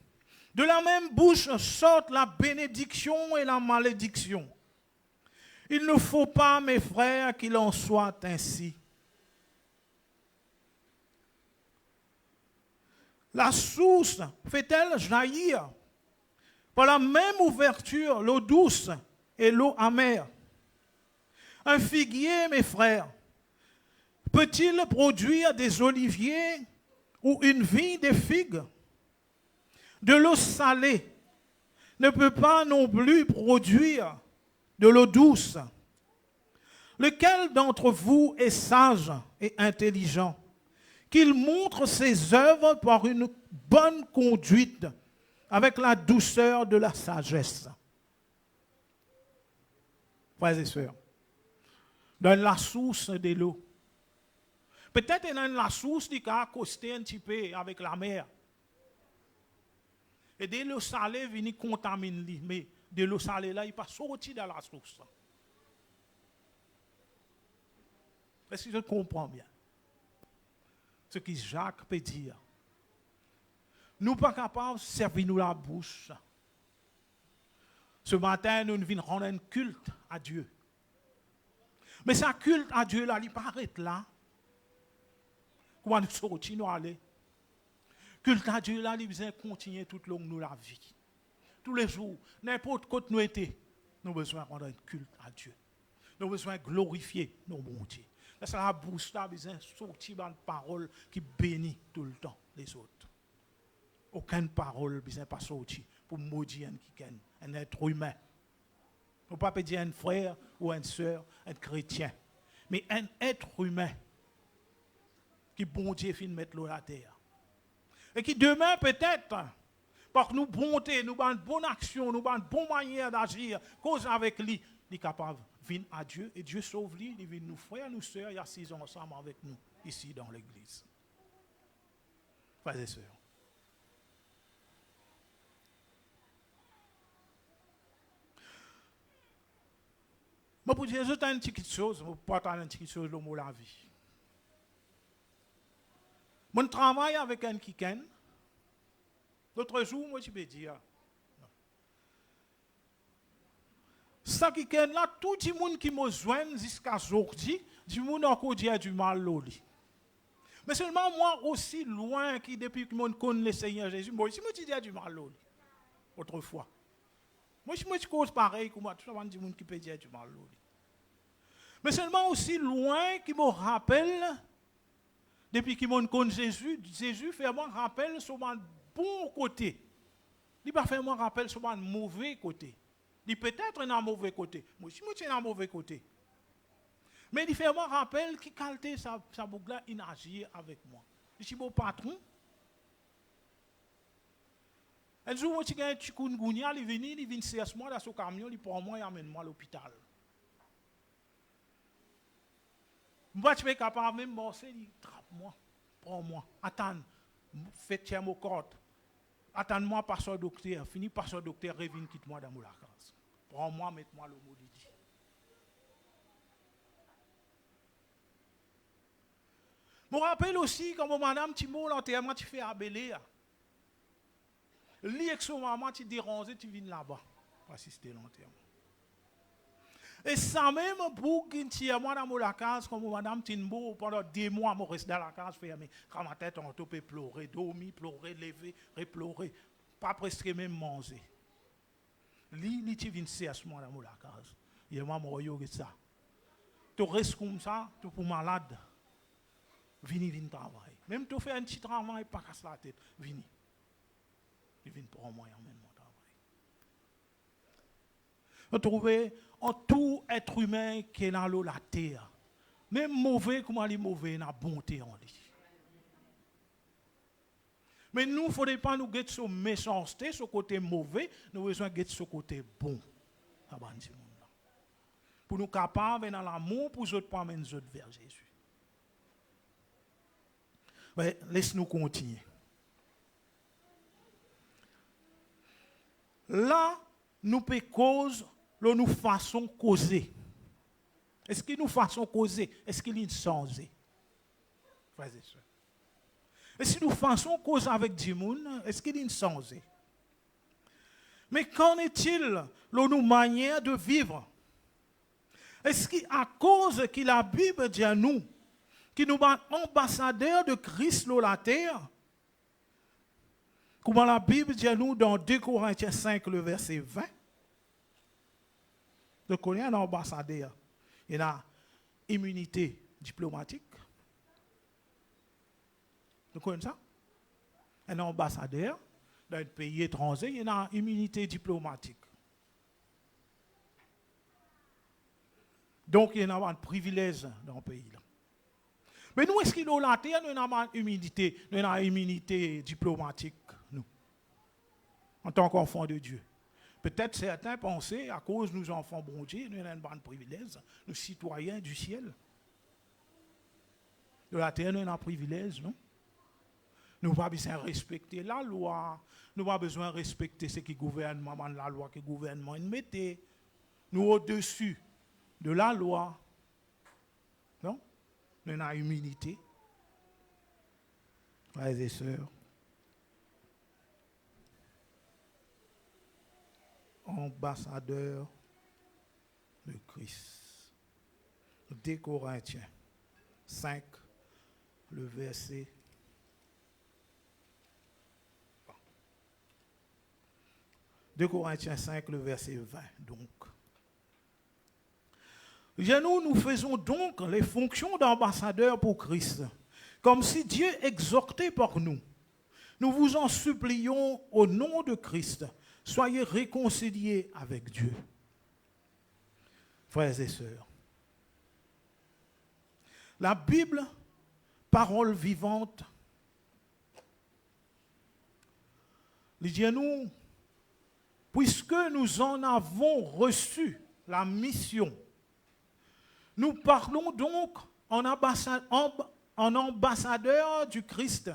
De la même bouche sortent la bénédiction et la malédiction. Il ne faut pas, mes frères, qu'il en soit ainsi. La source fait-elle jaillir par la même ouverture l'eau douce et l'eau amère? Un figuier, mes frères, peut-il produire des oliviers ou une vigne de figues? De l'eau salée ne peut pas non plus produire de l'eau douce. Lequel d'entre vous est sage et intelligent, qu'il montre ses œuvres par une bonne conduite avec la douceur de la sagesse? Frères et sœurs, dans la source de l'eau, peut-être dans la source qui a accosté un petit peu avec la mer. Et de l'eau salée vient contaminer, mais de l'eau salée là, il pas sorti de la source. Est-ce que je comprends bien ce que Jacques peut dire? Nous ne sommes pas capables de servir nous la bouche. Ce matin, nous venons rendre un culte à Dieu. Mais ce culte à Dieu là, il paraît là. Comment nous sortir, nous aller? Culte à Dieu là, il besoin continuer toute longue nous la vie. Tous les jours, n'importe quoi nous étions, nous avons besoin de rendre un culte à Dieu. Nous avons besoin de glorifier nos bons dieux. C'est la bouche là, besoin de sortir une parole qui bénit tout le temps les autres. Aucune parole besoin pas sortir pour maudire un être humain. On ne peut pas dire un frère ou une sœur, un chrétien, mais un être humain qui bon Dieu finit de mettre l'eau à la terre. Et qui demain peut-être, par nos bontés, nous avons une bonne action, nous avons une bonne manière d'agir, cause avec lui, il est capable de venir à Dieu, et Dieu sauve lui, il vient nous frères, nous sœurs, il y a 6 ans ensemble avec nous, ici dans l'église. Frères et sœurs. Mais pour dire, je t'ai une petite chose, je ne pas t'en une petite chose, le mot la vie. Mon travail avec un kiken, L'autre jour, moi, je peux dire, ça qui est là, tout le monde qui me joint jusqu'à aujourd'hui, du monde encore dit du mal loli. Mais seulement moi aussi loin qui depuis que je connais le Seigneur Jésus, moi aussi je dis du mal loli. Autrefois. Moi je cause pareil comme moi, tout le monde dit qui peut dire du mal loli. Mais seulement aussi loin qui me rappelle depuis que je connais Jésus, Jésus fait moi rappel sur mon bon côté. Il pas fait moi rappel sur mon mauvais côté. Il peut-être dans un mauvais côté. Moi aussi, je suis dans un mauvais côté. Mais il fait moi rappel qui qualité sa boucle il agit avec moi. Je suis mon patron. Un jour, moi, je suis un petit chikungunya, il vient serrer moi dans son camion, il prend moi et amène moi à l'hôpital. Moi, je suis capable même de bosser, il trappe moi, prend moi, attends, faites mon corde. Attends-moi par son docteur, fini par son docteur, revient, quitte-moi dans mon case. Prends-moi, mets-moi le mot de Dieu. Je me rappelle aussi quand madame Timo l'enterrement tu fais abélé. Li avec son maman tu déranges, tu viens là-bas pour assister à l'enterrement. Et ça même pour qu'il tire moi dans la case comme madame Timbo pendant 2 mois je reste dans la case fermée. Quand ma tête on peut pleurer, dormir, pleurer, lever, repleurer, pas presque même manger. Li tu viens c'est à ce moment dans la case. Il moi moi ça. Tu restes comme ça, tu pour malade. Vini travailler. Même tu fais un petit travail, pas casse la tête. Vini. Il vient pour moi en même travail. On trouve en tout être humain qui est dans la terre. Même mauvais, comment il est mauvais, il a bonté en lui. Mais nous, il ne faudrait pas nous guetter sur méchanceté, sur côté mauvais, nous devons guetter sur côté bon. Pour nous capables dans l'amour, pour nous autres, pour amener nous autres vers Jésus. Mais laisse-nous continuer. Là, nous pouvons cause, là, nous faisons causer. Est-ce que nous faisons causer? Est-ce qu'il y a une changé? Frères et sœurs. Et si nous faisons cause avec du monde, est-ce qu'il y a une changé? Mais qu'en est-il de nos manières de vivre? Est-ce qu'à cause que la Bible dit à nous, qui nous sommes ambassadeurs de Christ sur la terre, comme la Bible dit à nous dans 2 Corinthiens 5, le verset 20, donc on est un ambassadeur, il y a immunité diplomatique. Vous connaissez ça? Un ambassadeur dans un pays étranger, il y a une immunité diplomatique. Donc il y a un privilège dans le pays. Là. Mais nous, est-ce qu'il y a la terre, nous avons une immunité diplomatique, nous, en tant qu'enfants de Dieu. Peut-être certains pensaient, à cause de nous enfants bon Dieu, nous avons un privilège, nous citoyens du ciel. De la terre, nous avons un privilège, non? Nous n'avons pas besoin de respecter la loi, nous n'avons pas besoin de respecter ce qui gouverne, la loi que le gouvernement mettait. Nous au-dessus de la loi, non? Nous avons une immunité. Frères et sœurs, ambassadeurs de Christ. 2 Corinthiens 5, le verset 2 Corinthiens 5, le verset 20, donc. Nous faisons donc les fonctions d'ambassadeurs pour Christ, comme si Dieu exhortait par nous. Nous vous en supplions au nom de Christ, soyez réconciliés avec Dieu. Frères et sœurs, la Bible, parole vivante, dit à nous, puisque nous en avons reçu la mission, nous parlons donc en ambassadeur du Christ.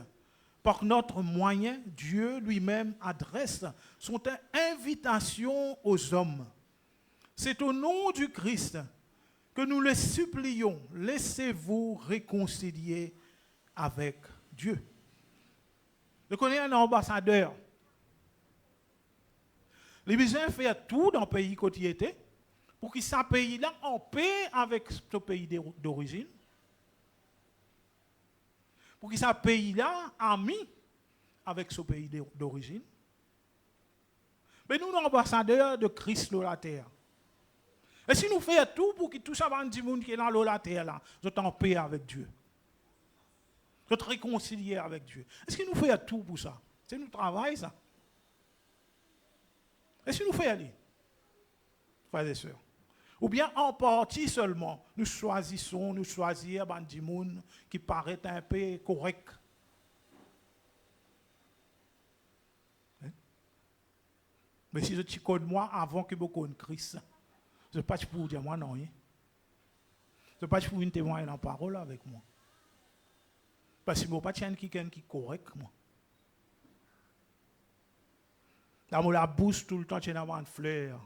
Par notre moyen, Dieu lui-même adresse son invitation aux hommes. C'est au nom du Christ que nous les supplions, laissez-vous réconcilier avec Dieu. Je connais un ambassadeur Les besoins faire tout dans le pays côté était pour que ce pays-là en paix avec ce pays d'origine. Pour que ce pays-là ami avec ce pays d'origine. Mais nous, sommes ambassadeurs de Christ sur la terre. Et si nous faisons tout pour que tout ça va dire qui est dans la terre, là, soit en paix avec Dieu. Soit réconcilié avec Dieu. Est-ce que nous faisons tout pour ça? C'est nous travail ça. Est-ce que nous faisons aller? Frères et sœurs. Ou bien en partie seulement, nous choisissons des gens qui paraissent un peu corrects. Mais si je connais moi avant que je connaisse Christ, je ne sais pas si pour dire moi non. Je ne sais pas si pour une témoigner dans la parole avec moi. Parce que je ne peux pas tiens quelqu'un qui est correct. Moi. Là, je la bouche tout le temps, je une fleur.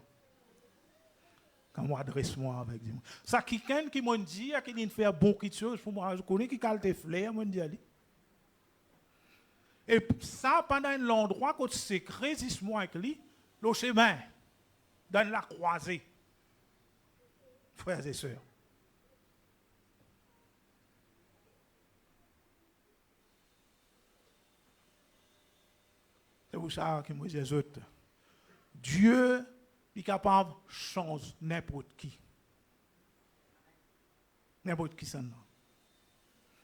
Quand je adresse moi avec Dieu. Ça, quelqu'un qui m'a dit qu'il fait bon quelque chose, pour moi, je connais qui a des fleurs, je dis allez. Et ça, pendant un endroit, quand c'est crédit moi avec lui, le chemin, dans la croisée. Frères et sœurs. C'est pour ça que moi, je dis, Dieu est capable de changer n'importe qui. N'importe qui ça.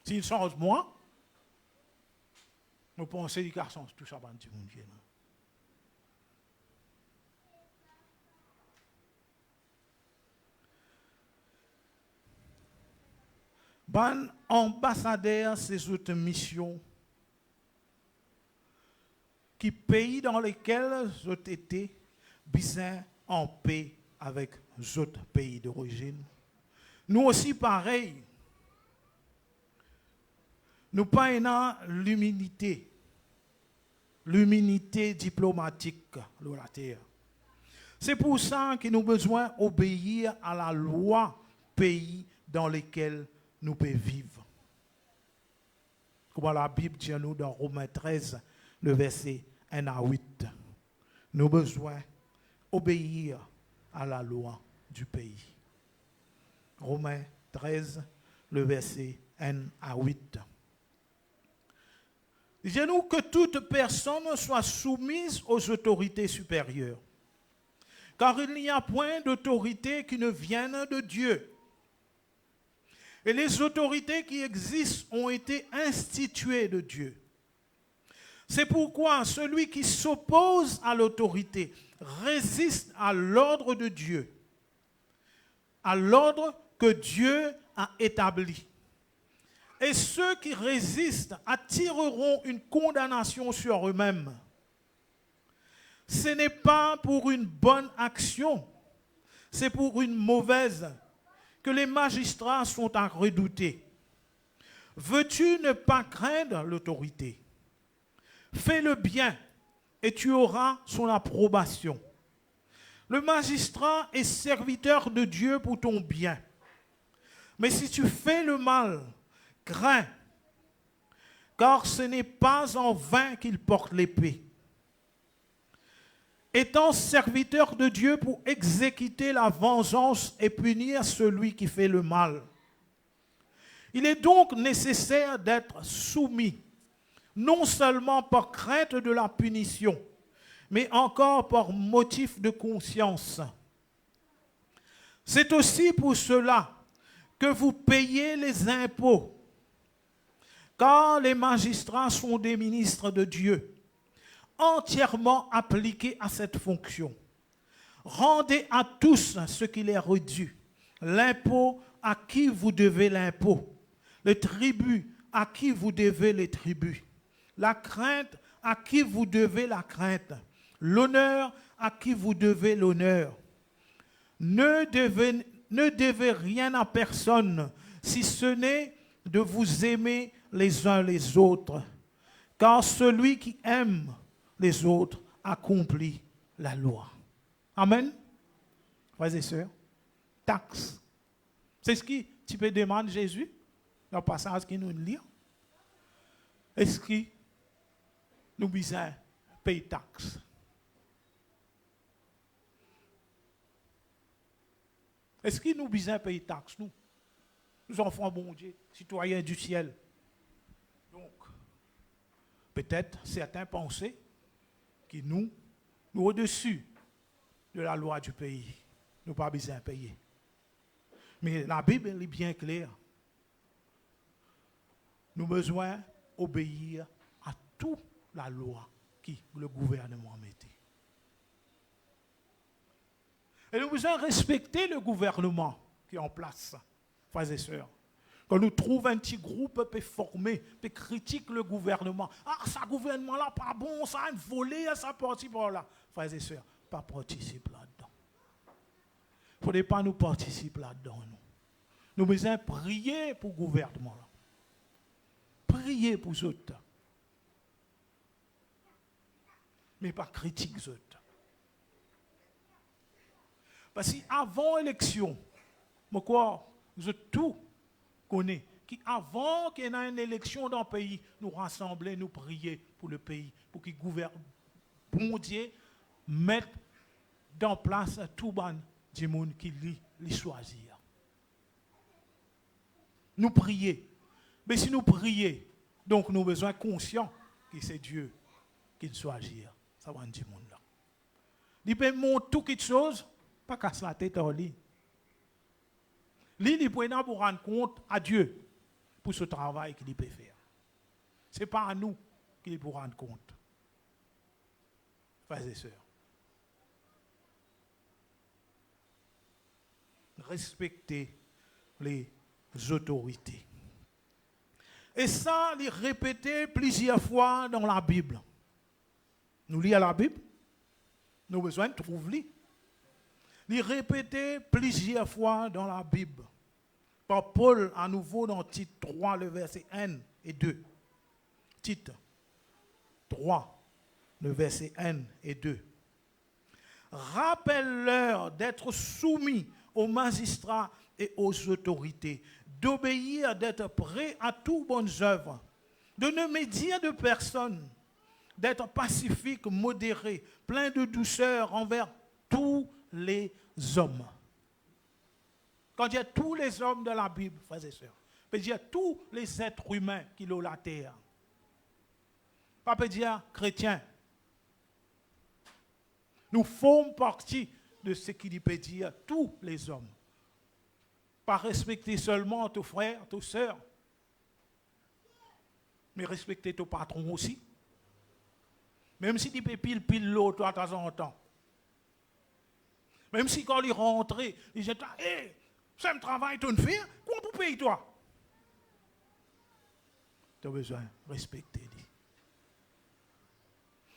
S'il change moi, nous pensons qu'il change tout ça dans le monde. Ban ambassadeur, ces autres missions, qui pays dans lesquels ont été bien en paix avec les autres pays d'origine. Nous aussi pareil. Nous pas l'humilité diplomatique de la terre. C'est pour ça que nous avons besoin d'obéir à la loi pays dans lesquels nous pouvons vivre. Comme la Bible dit nous dans Romains 13, le verset 1 à 8. Nous avons besoin d'obéir à la loi du pays. Romains 13, le verset 1 à 8. Disons-nous que toute personne soit soumise aux autorités supérieures, car il n'y a point d'autorité qui ne vienne de Dieu. Et les autorités qui existent ont été instituées de Dieu. C'est pourquoi celui qui s'oppose à l'autorité résiste à l'ordre de Dieu, à l'ordre que Dieu a établi. Et ceux qui résistent attireront une condamnation sur eux-mêmes. Ce n'est pas pour une bonne action, c'est pour une mauvaise que les magistrats sont à redouter. Veux-tu ne pas craindre l'autorité? Fais le bien et tu auras son approbation. Le magistrat est serviteur de Dieu pour ton bien. Mais si tu fais le mal, crains, car ce n'est pas en vain qu'il porte l'épée. Étant serviteur de Dieu pour exécuter la vengeance et punir celui qui fait le mal. Il est donc nécessaire d'être soumis, non seulement par crainte de la punition, mais encore par motif de conscience. C'est aussi pour cela que vous payez les impôts, car les magistrats sont des ministres de Dieu, entièrement appliqués à cette fonction. Rendez à tous ce qu'il est redû, l'impôt à qui vous devez l'impôt, le tribut à qui vous devez les tributs, la crainte à qui vous devez la crainte, l'honneur à qui vous devez l'honneur. Ne devez rien à personne, si ce n'est de vous aimer les uns les autres, car celui qui aime les autres accomplit la loi. Amen. Frères et sœurs, taxe. C'est ce qui tu peux demander Jésus dans le passage qui nous lit. Est-ce que nous besoin payer taxe? Est-ce qu'il nous besoin de payer taxes, nous? Nous enfants, bon Dieu, citoyens du ciel. Donc, peut-être certains pensaient que nous au-dessus de la loi du pays, nous pas besoin de payer. Mais la Bible est bien claire. Nous avons besoin d'obéir à toute la loi que le gouvernement mettait. Et nous devons respecter le gouvernement qui est en place, frères et sœurs. Quand nous trouvons un petit groupe peut former, peut critiquer le gouvernement. Ah, ce gouvernement-là, pas bon, ça a volé, ça participe par là. Frères et sœurs, pas participer là-dedans. Il ne faudrait pas nous participer là-dedans, nous. Nous devons prier pour le gouvernement. Prier pour les autres. Mais pas critiquer les autres. Parce qu'avant l'élection, je tout connais, qu'avant qu'il y ait une élection dans le pays, nous rassembler, nous prier pour le pays, pour qu'il gouverne, bon Dieu, mettre en place tout le monde qui les choisir. Nous prier. Mais si nous prions, donc nous avons besoin conscients que c'est Dieu qui nous choisit. Ça va dire monde là. Il peut monter toute chose, pas casser la tête en lui. Il peut pour rendre compte à Dieu pour ce travail qu'il peut faire. Ce n'est pas à nous qu'il peut rendre compte. Frères et sœurs. Respectez les autorités. Et ça, il est répété plusieurs fois dans la Bible. Nous lisons la Bible, nous avons besoin de trouver. Il est répété plusieurs fois dans la Bible. Par Paul, à nouveau dans Tite 3, le verset 1 et 2. Tite 3, le verset 1 et 2. Rappelle-leur d'être soumis aux magistrats et aux autorités, d'obéir, d'être prêts à toutes bonnes œuvres, de ne médire de personne, d'être pacifique, modéré, plein de douceur envers tous les hommes. Quand il y a tous les hommes de la Bible, frères et sœurs, peut dire tous les êtres humains qui ont la terre. Pas peut dire chrétiens. Nous formons partie de ce qu'il peut dire tous les hommes. Pas respecter seulement tes frères, tes sœurs, mais respecter ton patron aussi. Même si tu peux pile l'autre de temps en temps. Même si quand il rentre, il dit, hé, ça me travaille, tu ne fais, quoi pour payer toi? Tu as besoin de respecter lui.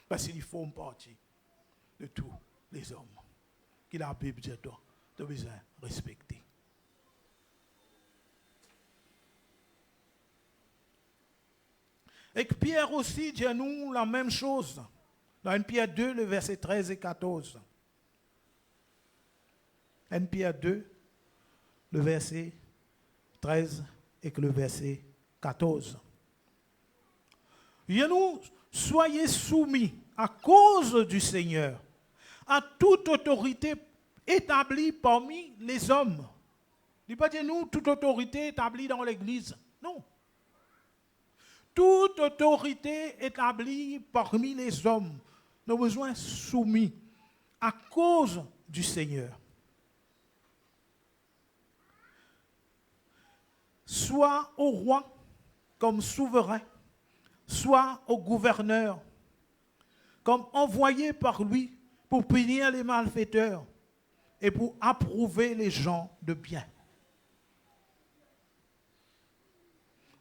Parce qu'il forme partie de tous les hommes. Qui la Bible dit toi, tu as besoin de respecter. Et que Pierre aussi dit à nous la même chose. Dans 1 Pierre 2, le verset 13 et 14. 1 Pierre 2, le verset 13 et le verset 14. Et nous, soyez soumis à cause du Seigneur à toute autorité établie parmi les hommes. Il ne dit pas dire nous, toute autorité établie dans l'Église. Non. Toute autorité établie parmi les hommes, nous avons besoin soumis à cause du Seigneur. Soit au roi comme souverain, soit au gouverneur comme envoyé par lui pour punir les malfaiteurs et pour approuver les gens de bien.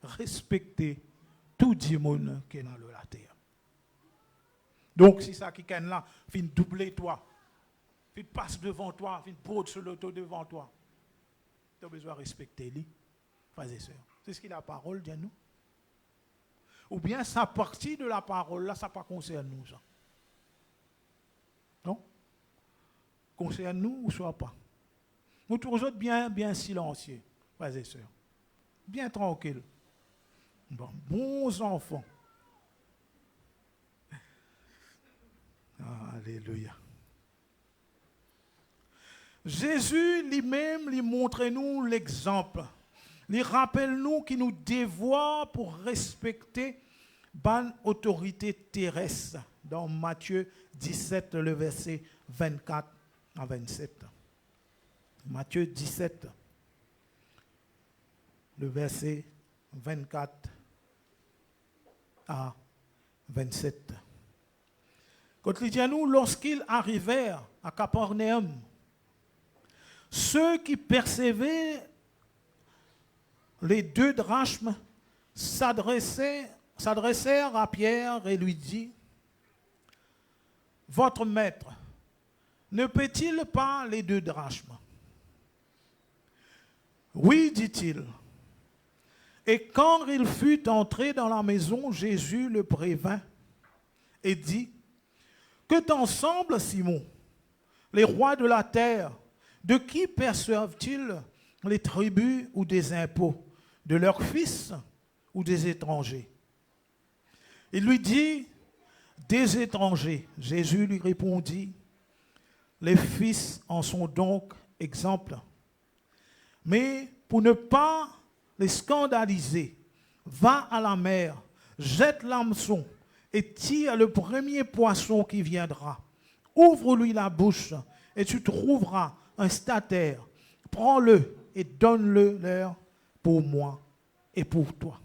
Respectez tout le monde qui est dans la terre. Donc, si ça qui est là, fin doubler toi, fin passe devant toi, fin pose sur l'auto devant toi, tu as besoin de respecter lui, frères et sœurs. C'est ce que la parole dit à nous. Ou bien sa partie de la parole, là, ça ne concerne nous, ça. Non? Concerne nous ou soit pas. Nous toujours bien silencieux, frères et sœurs. Bien tranquilles. Bon, bons enfants. Alléluia. Jésus lui-même lui montre nous l'exemple. Il rappelle nous qu'il nous dévoie pour respecter bonne autorité terrestre dans Matthieu 17, le verset 24 à 27. Matthieu 17, le verset 24 à 27. Quand il dit à nous, lorsqu'ils arrivèrent à Capernaum, ceux qui percevaient les 2 drachmes s'adressèrent à Pierre et lui dit, « Votre maître, ne paie-t-il pas les 2 drachmes ?» « Oui, dit-il. » Et quand il fut entré dans la maison, Jésus le prévint et dit, « Que t'en semble, Simon? Les rois de la terre, de qui perçoivent-ils les tributs ou des impôts? De leurs fils ou des étrangers? » Il lui dit, « Des étrangers. » Jésus lui répondit, « Les fils en sont donc exemples. Mais pour ne pas les scandaliser, va à la mer, jette l'hameçon et tire le premier poisson qui viendra. Ouvre-lui la bouche et tu trouveras un stataire. Prends-le et donne-le leur pour moi et pour toi. »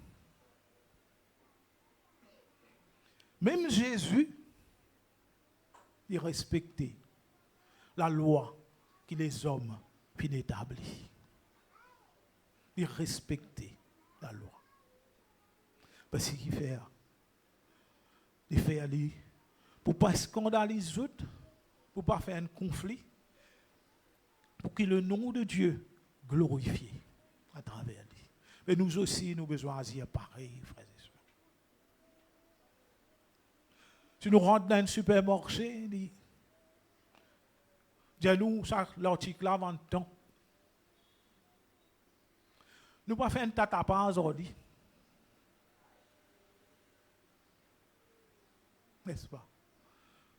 Même Jésus, il respectait la loi que les hommes puis établit. Il respectait la loi. Parce qu'il fait, aller pour ne pas scandaliser les autres, pour ne pas faire un conflit, pour que le nom de Dieu glorifié à travers lui. Mais nous aussi, nous avons besoin d'agir pareil, frères et sœurs. Si nous rentrons dans un supermarché, dis-nous, ça, l'article là, vend temps. Nous ne pouvons pas faire un tatapa aujourd'hui. N'est-ce pas?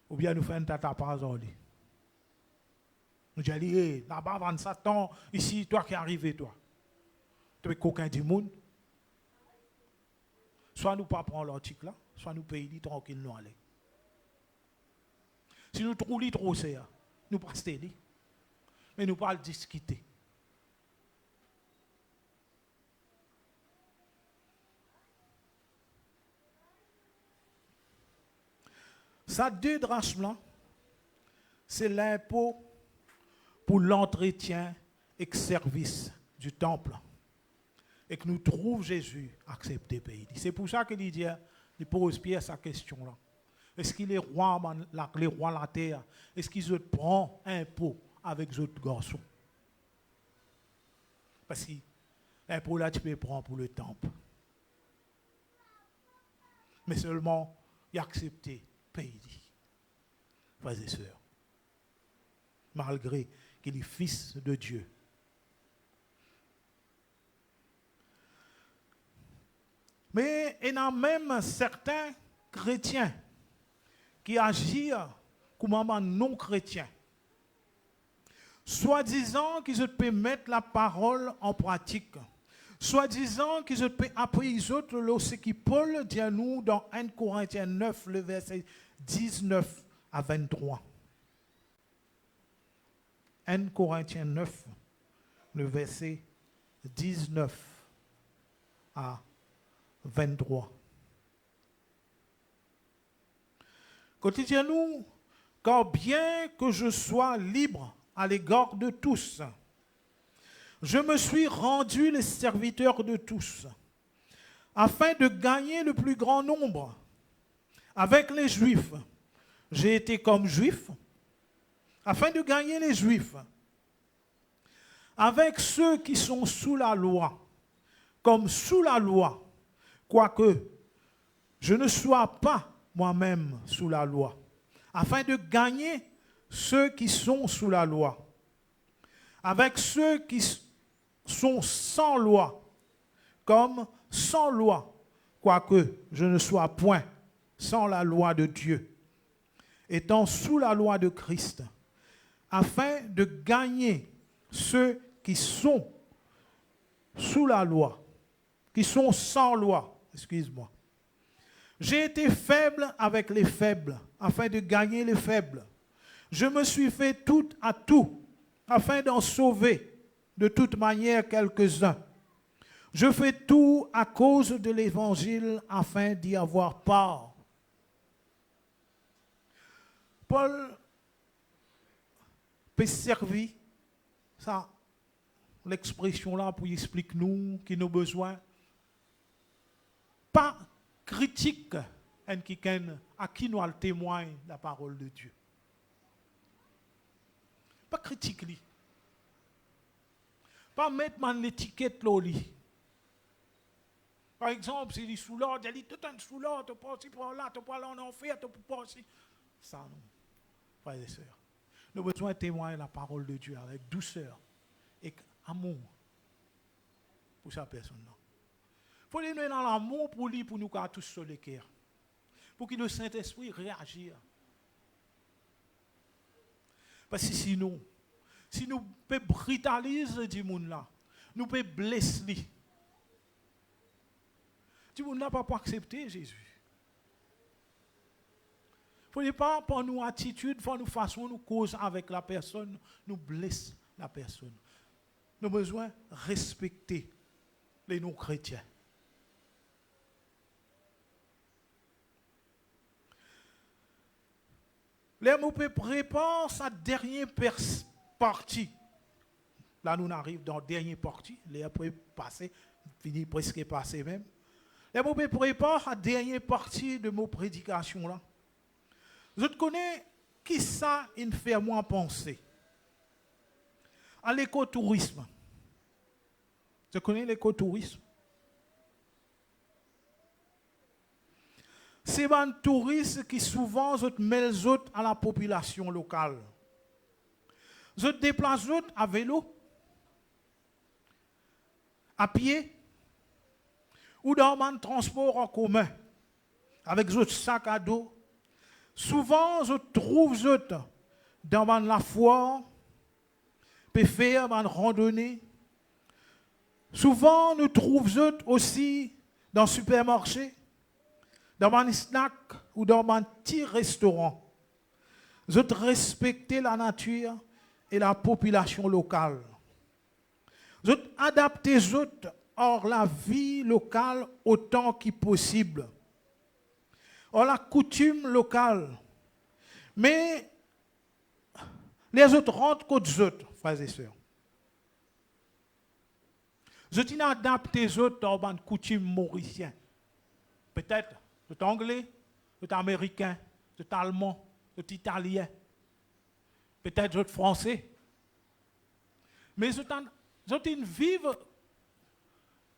Ou bien nous faisons un tatapa aujourd'hui. Nous disons, hey, là-bas, 27 ans, ici, toi qui es arrivé, toi. Tu es coquin du monde. Soit nous ne pas prendre l'article là, soit nous payons tranquille, nous aller. Si nous trouvons trop c'est, nous pas steady. Mais nous pas le discuter. Ça 2 drachmes là, c'est l'impôt pour l'entretien et le service du temple. Et que nous trouvons Jésus accepter pays. C'est pour ça qu'il dit, il pose Pierre sa question là. Est-ce qu'il est roi, les rois de la terre, est-ce qu'ils prennent impôt avec les autres garçons? Parce que l'impôt là, tu peux prendre pour le temple. Mais seulement, il a accepté pays. Frères et sœurs. Malgré qu'il est fils de Dieu. Mais il y a même certains chrétiens qui agissent comme un non-chrétien. Soi-disant qu'ils peuvent mettre la parole en pratique. Soi-disant qu'ils peuvent apprendre les autres, ce qui Paul dit à nous dans 1 Corinthiens 9, le verset 19 à 23. 1 Corinthiens 9, le verset 19 à 23. Quand il dit à nous, car bien que je sois libre à l'égard de tous, je me suis rendu le serviteur de tous, afin de gagner le plus grand nombre. Avec les Juifs, j'ai été comme Juif, afin de gagner les Juifs. Avec ceux qui sont sous la loi, comme sous la loi, quoique je ne sois pas moi-même sous la loi, afin de gagner ceux qui sont sous la loi. Avec ceux qui sont sans loi, comme sans loi, quoique je ne sois point sans la loi de Dieu, étant sous la loi de Christ, afin de gagner ceux qui sont sous la loi, qui sont sans loi, excuse-moi. J'ai été faible avec les faibles, afin de gagner les faibles. Je me suis fait tout à tout, afin d'en sauver de toute manière quelques-uns. Je fais tout à cause de l'Évangile, afin d'y avoir part. Paul peut servir, ça, l'expression là pour expliquer nous qui nos besoins. Pas critique à qui nous témoigne la parole de Dieu. Pas critique lui. Pas mettre l'étiquette là. Par exemple, s'il dit sous l'ordre, il dit tout un sous l'ordre, tu passes par là, tu passes là en enfer, tu passes. Ça non, frères et sœurs. Nous avons besoin de témoigner la parole de Dieu avec douceur et amour pour sa personne-là. Il faut nous dans l'amour pour lui, pour nous tous sur le cœur. Pour que le Saint-Esprit réagisse. Parce que sinon, si nous pouvons brutaliser du monde là, nous pouvons blesser lui. Du monde n'a pas accepté Jésus. Il ne faut pas pour nous attitude, pour nous façon, nous cause avec la personne, nous blesse la personne. Nous avons besoin de respecter les non-chrétiens. Les mots préparent sa dernière partie. Là, nous arrivons dans la dernière partie. Les après passé, fini presque passé même. Les mots préparent la dernière partie de mon prédication là. Je te connais qui ça il fait moi penser à l'écotourisme. Je connais l'écotourisme. C'est un touriste qui souvent mêle à la population locale. Je déplace à vélo, à pied, ou dans un transport en commun, avec votre sac à dos. Souvent, je trouve dans la foire, peut faire une randonnée. Souvent, nous trouvons aussi dans le supermarché, dans un snack ou dans un petit restaurant. Je respecter la nature et la population locale. Je adapter hors la vie locale autant que possible. Hors la coutume locale. Mais les autres rentrent qu'aux autres, frères et sœurs. Je dis adapter les autres dans une coutume mauricienne. Peut-être c'est anglais, c'est américain, c'est allemand, c'est italien. Peut-être c'est français. Mais ils vivent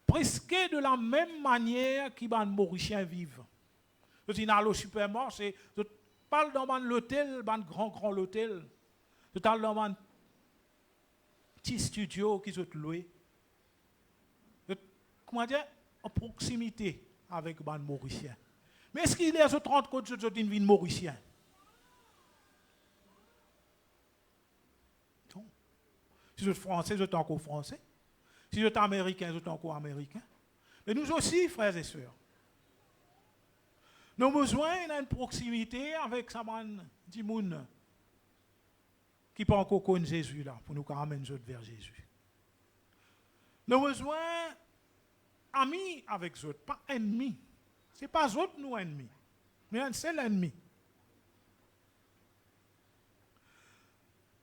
presque de la même manière que les Mauriciens vivent. Je allent au supermarché, je parle dans l'hôtel, un grand hôtel. Je parle dans un petit studio qui sont loué. Comment dire, en proximité avec les Mauriciens. Mais est-ce qu'il y a 30 côtés de une vie mauricien? Non. Si je suis français, je suis encore français. Si je suis américain, je suis encore américain. Mais nous aussi, frères et sœurs, nous avons besoin d'une proximité avec ce monde qui peut encore connaître Jésus là, pour nous ramener vers Jésus. Nous avons besoin d'amis avec eux, pas ennemis. Ce n'est pas eux nous ennemis, mais un seul ennemi.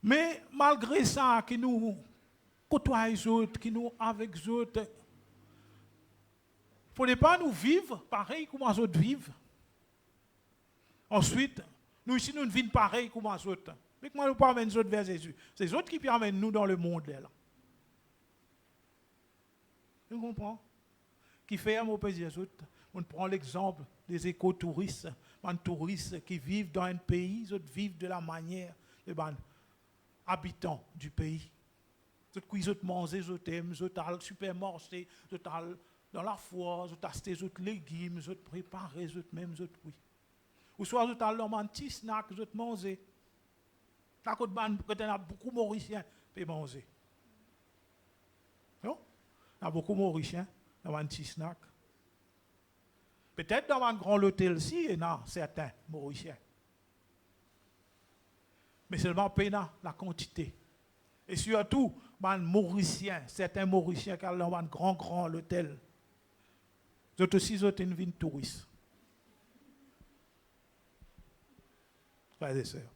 Mais malgré ça, qui nous côtoient les autres, qui nous avec les autres, il ne faut pas nous vivre pareil comme les autres vivent. Ensuite, nous ici, nous vivons pareil comme les autres. Mais comment nous pas amener les autres vers Jésus? C'est les autres qui amènent nous dans le monde là. Vous comprenez? Qui fait un mot les autres? On prend l'exemple des écotouristes, des touristes qui vivent dans un pays, ils vivent de la manière des habitants du pays. Ils mangent, ils aiment, ils allent au supermarché, ils allent dans la foire, ils achètent des légumes, ils préparent, ils même, oui. Ou soit ils allent dans un petit snack, ils mangent. Quand on a beaucoup de Mauriciens, puis manger. Non? Il y a beaucoup de Mauriciens dans un petit snack. Peut-être dans un grand hôtel aussi, il y en a certains Mauriciens. Mais seulement la quantité. Et surtout, les Mauriciens, certains Mauriciens qui ont dans un grand hôtel. D'autres aussi, ils ont une vie de touriste. Frères et sœurs.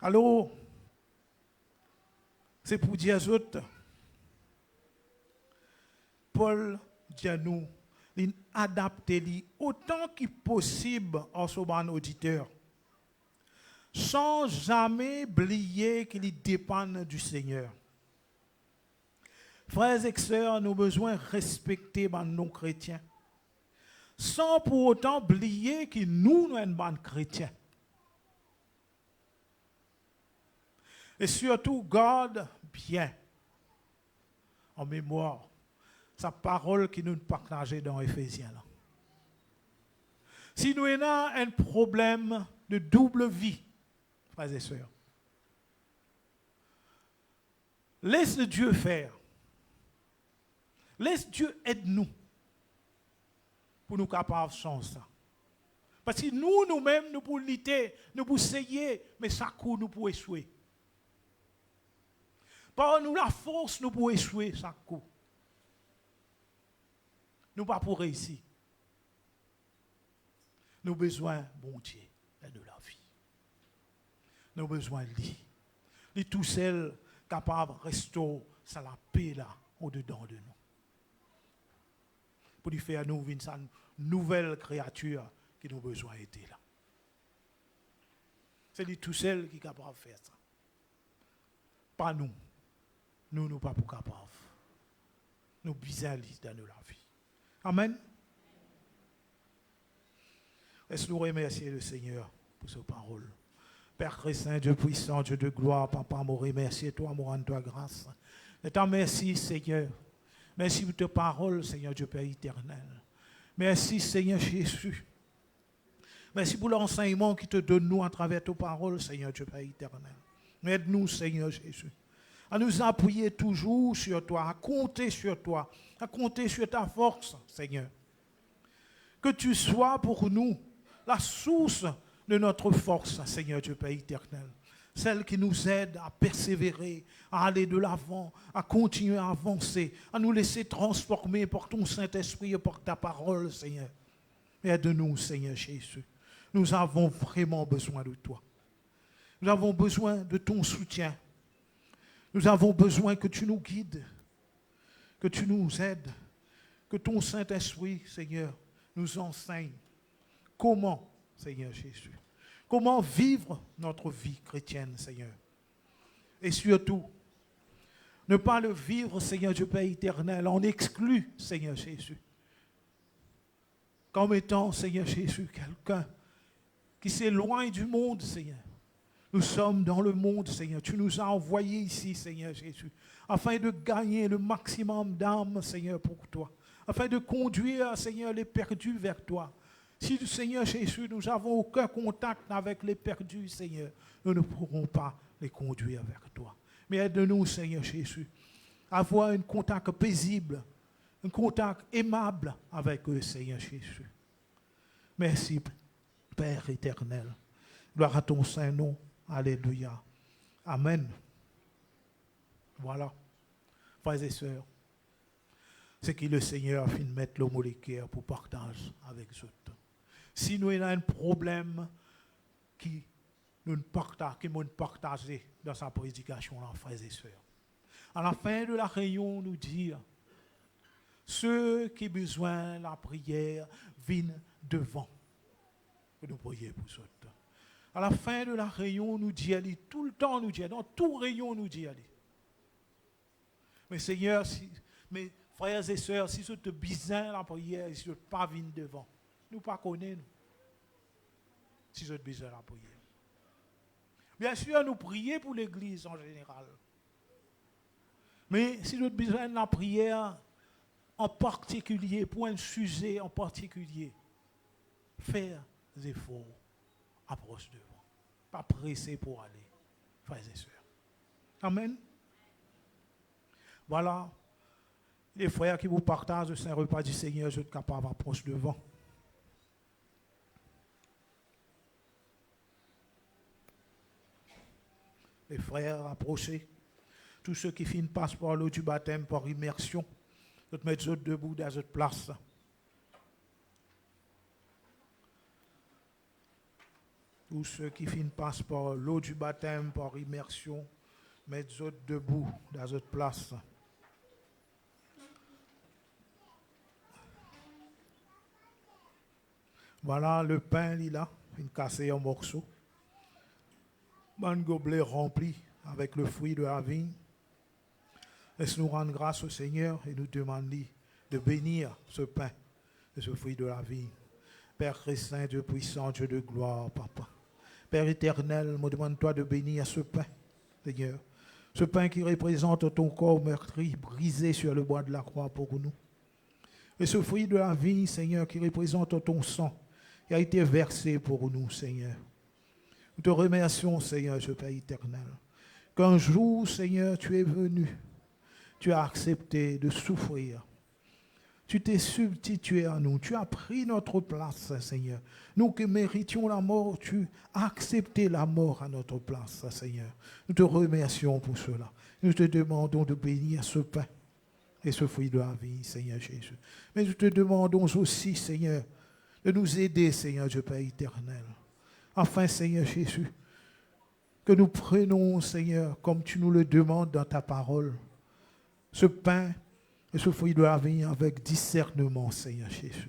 Alors, c'est pour dire aux autres, Paul dit à nous, adapter autant que possible en ce bon auditeur, sans jamais oublier qu'il dépend du Seigneur. Frères et sœurs, nous avons besoin de respecter nos chrétiens, sans pour autant oublier que nous sommes des chrétiens. Et surtout, garde bien en mémoire sa parole qui nous partageait dans Éphésiens. Si nous avons un problème de double vie, frères et sœurs, laisse Dieu faire. Laisse Dieu aider nous pour nous capables de changer ça. Parce que nous-mêmes, nous pouvons lutter, nous pouvons essayer, mais ça coûte, nous pouvons échouer. Par nous, la force, nous pouvons échouer, ça coûte. Nous pas pour réussir. Nous avons besoin, bon Dieu, de la vie. Nous avons besoin de lui. Lui tout seul, capable de restaurer la paix là, au-dedans de nous. Pour lui faire nous une nouvelle créature qui nous a besoin d'aider là. C'est lui tout seul qui est capable de faire ça. Pas nous. Nous ne sommes pas capables. Nous besoin dans la vie. Amen. Laisse-nous remercier le Seigneur pour sa parole. Père Christ, Dieu puissant, Dieu de gloire, Papa, nous remercie toi, nous rendons toi grâce. Je te remercie, Seigneur. Merci pour ta parole, Seigneur Dieu Père éternel. Merci, Seigneur Jésus. Merci pour l'enseignement qui te donne nous à travers ta parole, Seigneur Dieu Père éternel. Aide-nous, Seigneur Jésus, à nous appuyer toujours sur toi, à compter sur toi, à compter sur ta force, Seigneur. Que tu sois pour nous la source de notre force, Seigneur Dieu Père éternel. Celle qui nous aide à persévérer, à aller de l'avant, à continuer à avancer, à nous laisser transformer par ton Saint-Esprit et par ta parole, Seigneur. Aide-nous, Seigneur Jésus. Nous avons vraiment besoin de toi. Nous avons besoin de ton soutien. Nous avons besoin que tu nous guides, que tu nous aides, que ton Saint-Esprit, Seigneur, nous enseigne comment, Seigneur Jésus, comment vivre notre vie chrétienne, Seigneur. Et surtout, ne pas le vivre, Seigneur Dieu Père éternel, en exclu, Seigneur Jésus. Comme étant, Seigneur Jésus, quelqu'un qui s'éloigne du monde, Seigneur. Nous sommes dans le monde, Seigneur. Tu nous as envoyés ici, Seigneur Jésus, afin de gagner le maximum d'âmes, Seigneur, pour toi. Afin de conduire, Seigneur, les perdus vers toi. Si, Seigneur Jésus, nous n'avons aucun contact avec les perdus, Seigneur, nous ne pourrons pas les conduire vers toi. Mais aide-nous, Seigneur Jésus, à avoir un contact paisible, un contact aimable avec eux, Seigneur Jésus. Merci, Père éternel. Gloire à ton Saint-Nom. Alléluia. Amen. Voilà. Frères et sœurs, c'est que le Seigneur a fini de mettre l'homme au cœur pour partager avec eux. Si nous avons un problème qui nous partager dans sa prédication, frères et sœurs, à la fin de la réunion, nous dire, ceux qui ont besoin de la prière viennent devant. Nous prions pour eux. À la fin de la réunion, nous dit aller. Tout le temps, nous dit dans tout réunion, nous dit aller. Mais Seigneur, mes frères et sœurs, si vous êtes besoin la prière, si vous n'êtes pas venus devant, nous pas connaissons. Si vous êtes besoin de la prière. Bien sûr, nous prions pour l'Église en général. Mais si vous êtes besoin de la prière, en particulier, pour un sujet en particulier, faire des efforts. Approche devant. Pas pressé pour aller, frères et sœurs. Amen. Voilà. Les frères qui vous partagent le Saint Repas du Seigneur, je suis capable d'approcher devant. Les frères, approchez. Tous ceux qui finissent passent par l'eau du baptême, par immersion, je te mettre debout dans cette place. Tous ceux qui finissent passent par l'eau du baptême, par immersion, mettre debout dans cette place. Voilà le pain, là, une cassée en morceaux. Un gobelet rempli avec le fruit de la vigne. Laisse-nous rendre grâce au Seigneur et nous demander de bénir ce pain et ce fruit de la vigne. Père Christ, Dieu puissant, Dieu de gloire, Papa. Père éternel, me demande-toi de bénir ce pain, Seigneur. Ce pain qui représente ton corps meurtri, brisé sur le bois de la croix pour nous. Et ce fruit de la vigne, Seigneur, qui représente ton sang, qui a été versé pour nous, Seigneur. Nous te remercions, Seigneur, ce Père éternel, qu'un jour, Seigneur, tu es venu, tu as accepté de souffrir. Tu t'es substitué à nous, tu as pris notre place, Seigneur. Nous qui méritions la mort, tu as accepté la mort à notre place, Seigneur. Nous te remercions pour cela. Nous te demandons de bénir ce pain et ce fruit de la vie, Seigneur Jésus. Mais nous te demandons aussi, Seigneur, de nous aider, Seigneur Dieu Père éternel. Afin, Seigneur Jésus, que nous prenons, Seigneur, comme tu nous le demandes dans ta parole, ce pain et ce fruit de la vie avec discernement, Seigneur Jésus.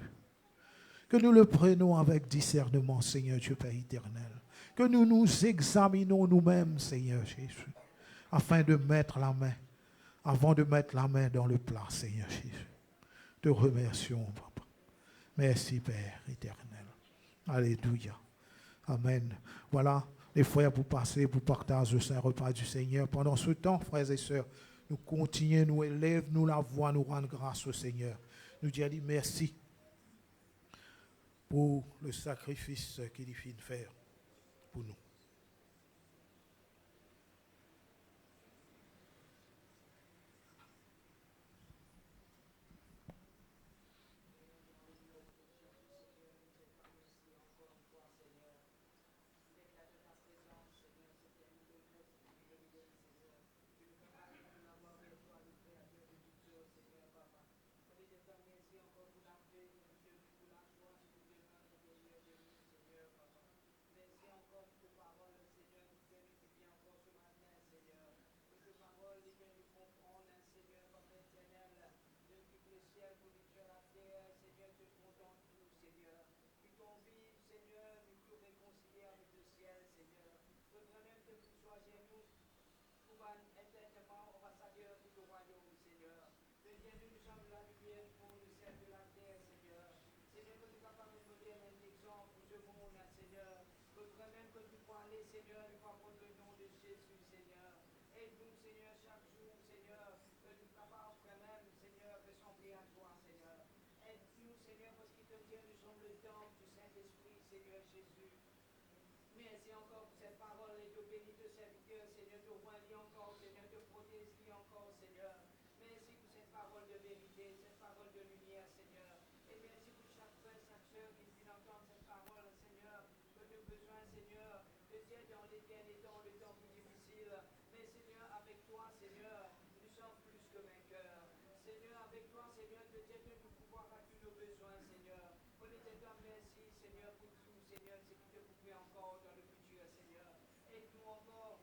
Que nous le prenons avec discernement, Seigneur Dieu Père éternel. Que nous nous examinons nous-mêmes, Seigneur Jésus, afin de mettre la main, avant de mettre la main dans le plat, Seigneur Jésus. Te remercions, Papa. Merci, Père éternel. Alléluia. Amen. Voilà, les frères, pour passer, pour partager le Saint Repas du Seigneur. Pendant ce temps, frères et sœurs, nous continuons, nous élèvons, nous la voix, nous rendons grâce au Seigneur. Nous disons merci pour le sacrifice qu'il fit de faire pour nous. Merci encore pour cette parole et de bénir de serviteur, Seigneur, de oindre encore, Seigneur, de protéger encore, Seigneur. Merci pour cette parole de vérité, cette parole de lumière, Seigneur. Et merci pour chaque frère, chaque soeur qui vient entendre cette parole, Seigneur, que de besoin, Seigneur, de Dieu dans l'éternel et dans le temps plus difficile. Mais Seigneur, avec toi, Seigneur, nous sommes plus que vainqueurs. Seigneur, avec toi, Seigneur, de Dieu de nous pouvoir à tous nos besoins, Seigneur. On est de toi, merci, Seigneur, pour tout, Seigneur, c'est qui te pouvait encore dans le futur, Seigneur. Aide-nous encore,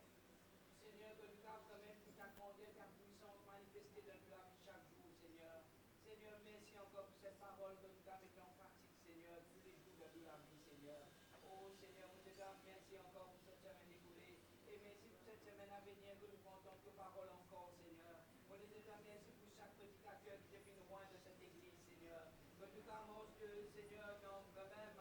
Seigneur, que nous avons quand même pour ta grandeur, ta puissance manifestée dans la vie chaque jour, Seigneur. Seigneur, merci encore pour cette parole que nous avons mis en pratique, Seigneur, tous les jours de la vie, Seigneur. Oh, Seigneur, nous te donnons merci encore pour cette semaine écoulée. Et merci pour cette semaine à venir que nous pouvons entendre tes paroles encore, Seigneur. On te donne merci pour chaque prédicateur qui est venu loin de cette église, Seigneur. Que nous commençons, Seigneur, dans nous-mêmes,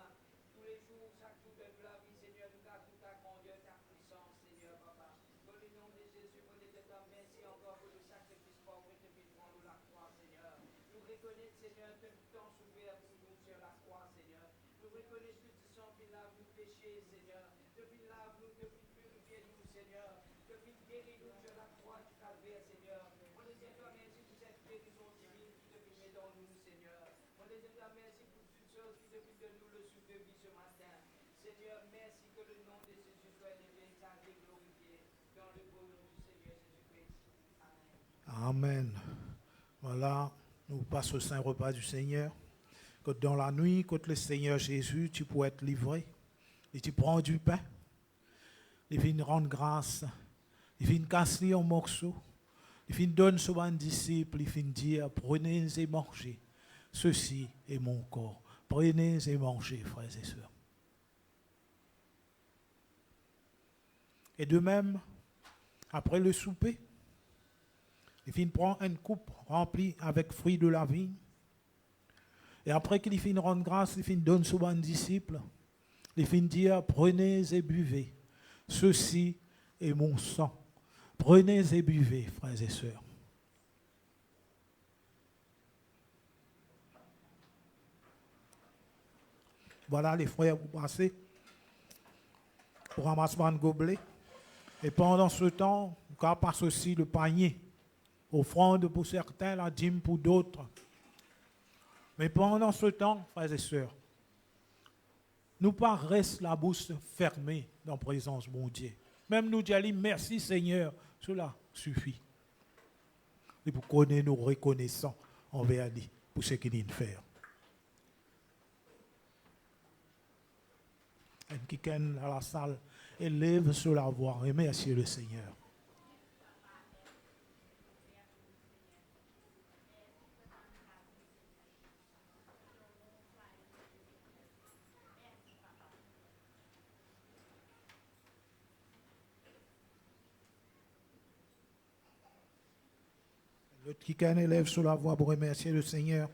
tous les jours, chaque jour de la vie, Seigneur, nous avons toute ta grandeur, ta puissance, Seigneur, Papa. Dans le nom de Jésus, on te donne merci encore pour le sacrifice pauvre que tu fais prendre la croix, Seigneur. Nous reconnaissons, Seigneur, que tu t'en souviens pour nous sur la croix, Seigneur. Nous reconnaissons que tu sens qu'il lave nous péchés, Seigneur. Depuis là, nous te Amen. Voilà, nous passons au saint repas du Seigneur. Que dans la nuit, quand le Seigneur Jésus, tu peux être livré, et tu prends du pain, il vient rendre grâce, il vient casser en morceaux, il vient donner sur un disciple, il vient dire, prenez et mangez, ceci est mon corps. Prenez et mangez, frères et sœurs. Et de même, après le souper, il vient prendre une coupe remplie avec fruits de la vigne. Et après qu'il finit de rendre grâce, il finit de donner sur un disciple. Il finit de dire, prenez et buvez. Ceci est mon sang. Prenez et buvez, frères et sœurs. Voilà les frères, vous passez pour ramasser un gobelet. Et pendant ce temps, on passe aussi le panier. Offrande pour certains, la dîme pour d'autres. Mais pendant ce temps, frères et sœurs, nous pas reste la bouche fermée dans la présence de mon Dieu. Même nous disons merci Seigneur, cela suffit. Et pour qu'on nous reconnaissant envers lui pour ce qu'il vient de faire. Et qui est dans la salle, élève sur la voix, remerciez le Seigneur. L'autre qui est élève sur la voix pour remercier le Seigneur.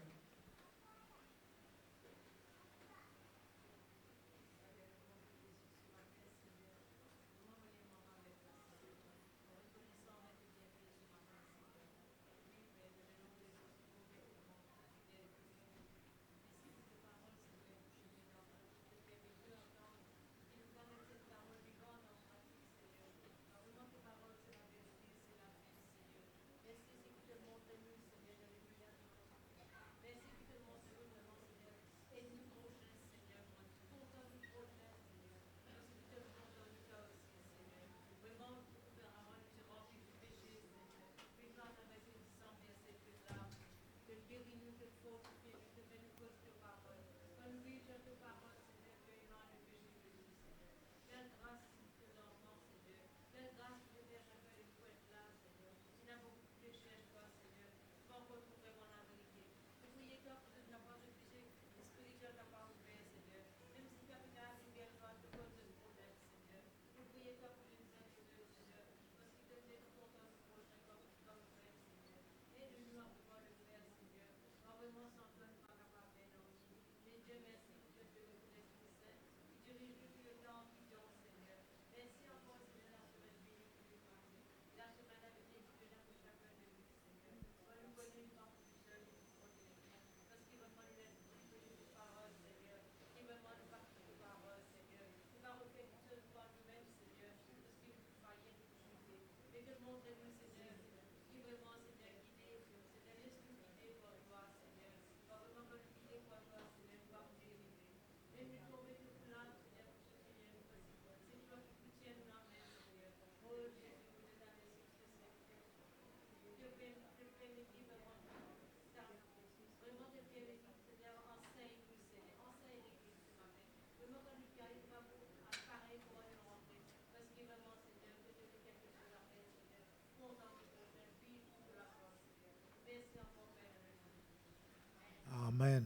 Amen.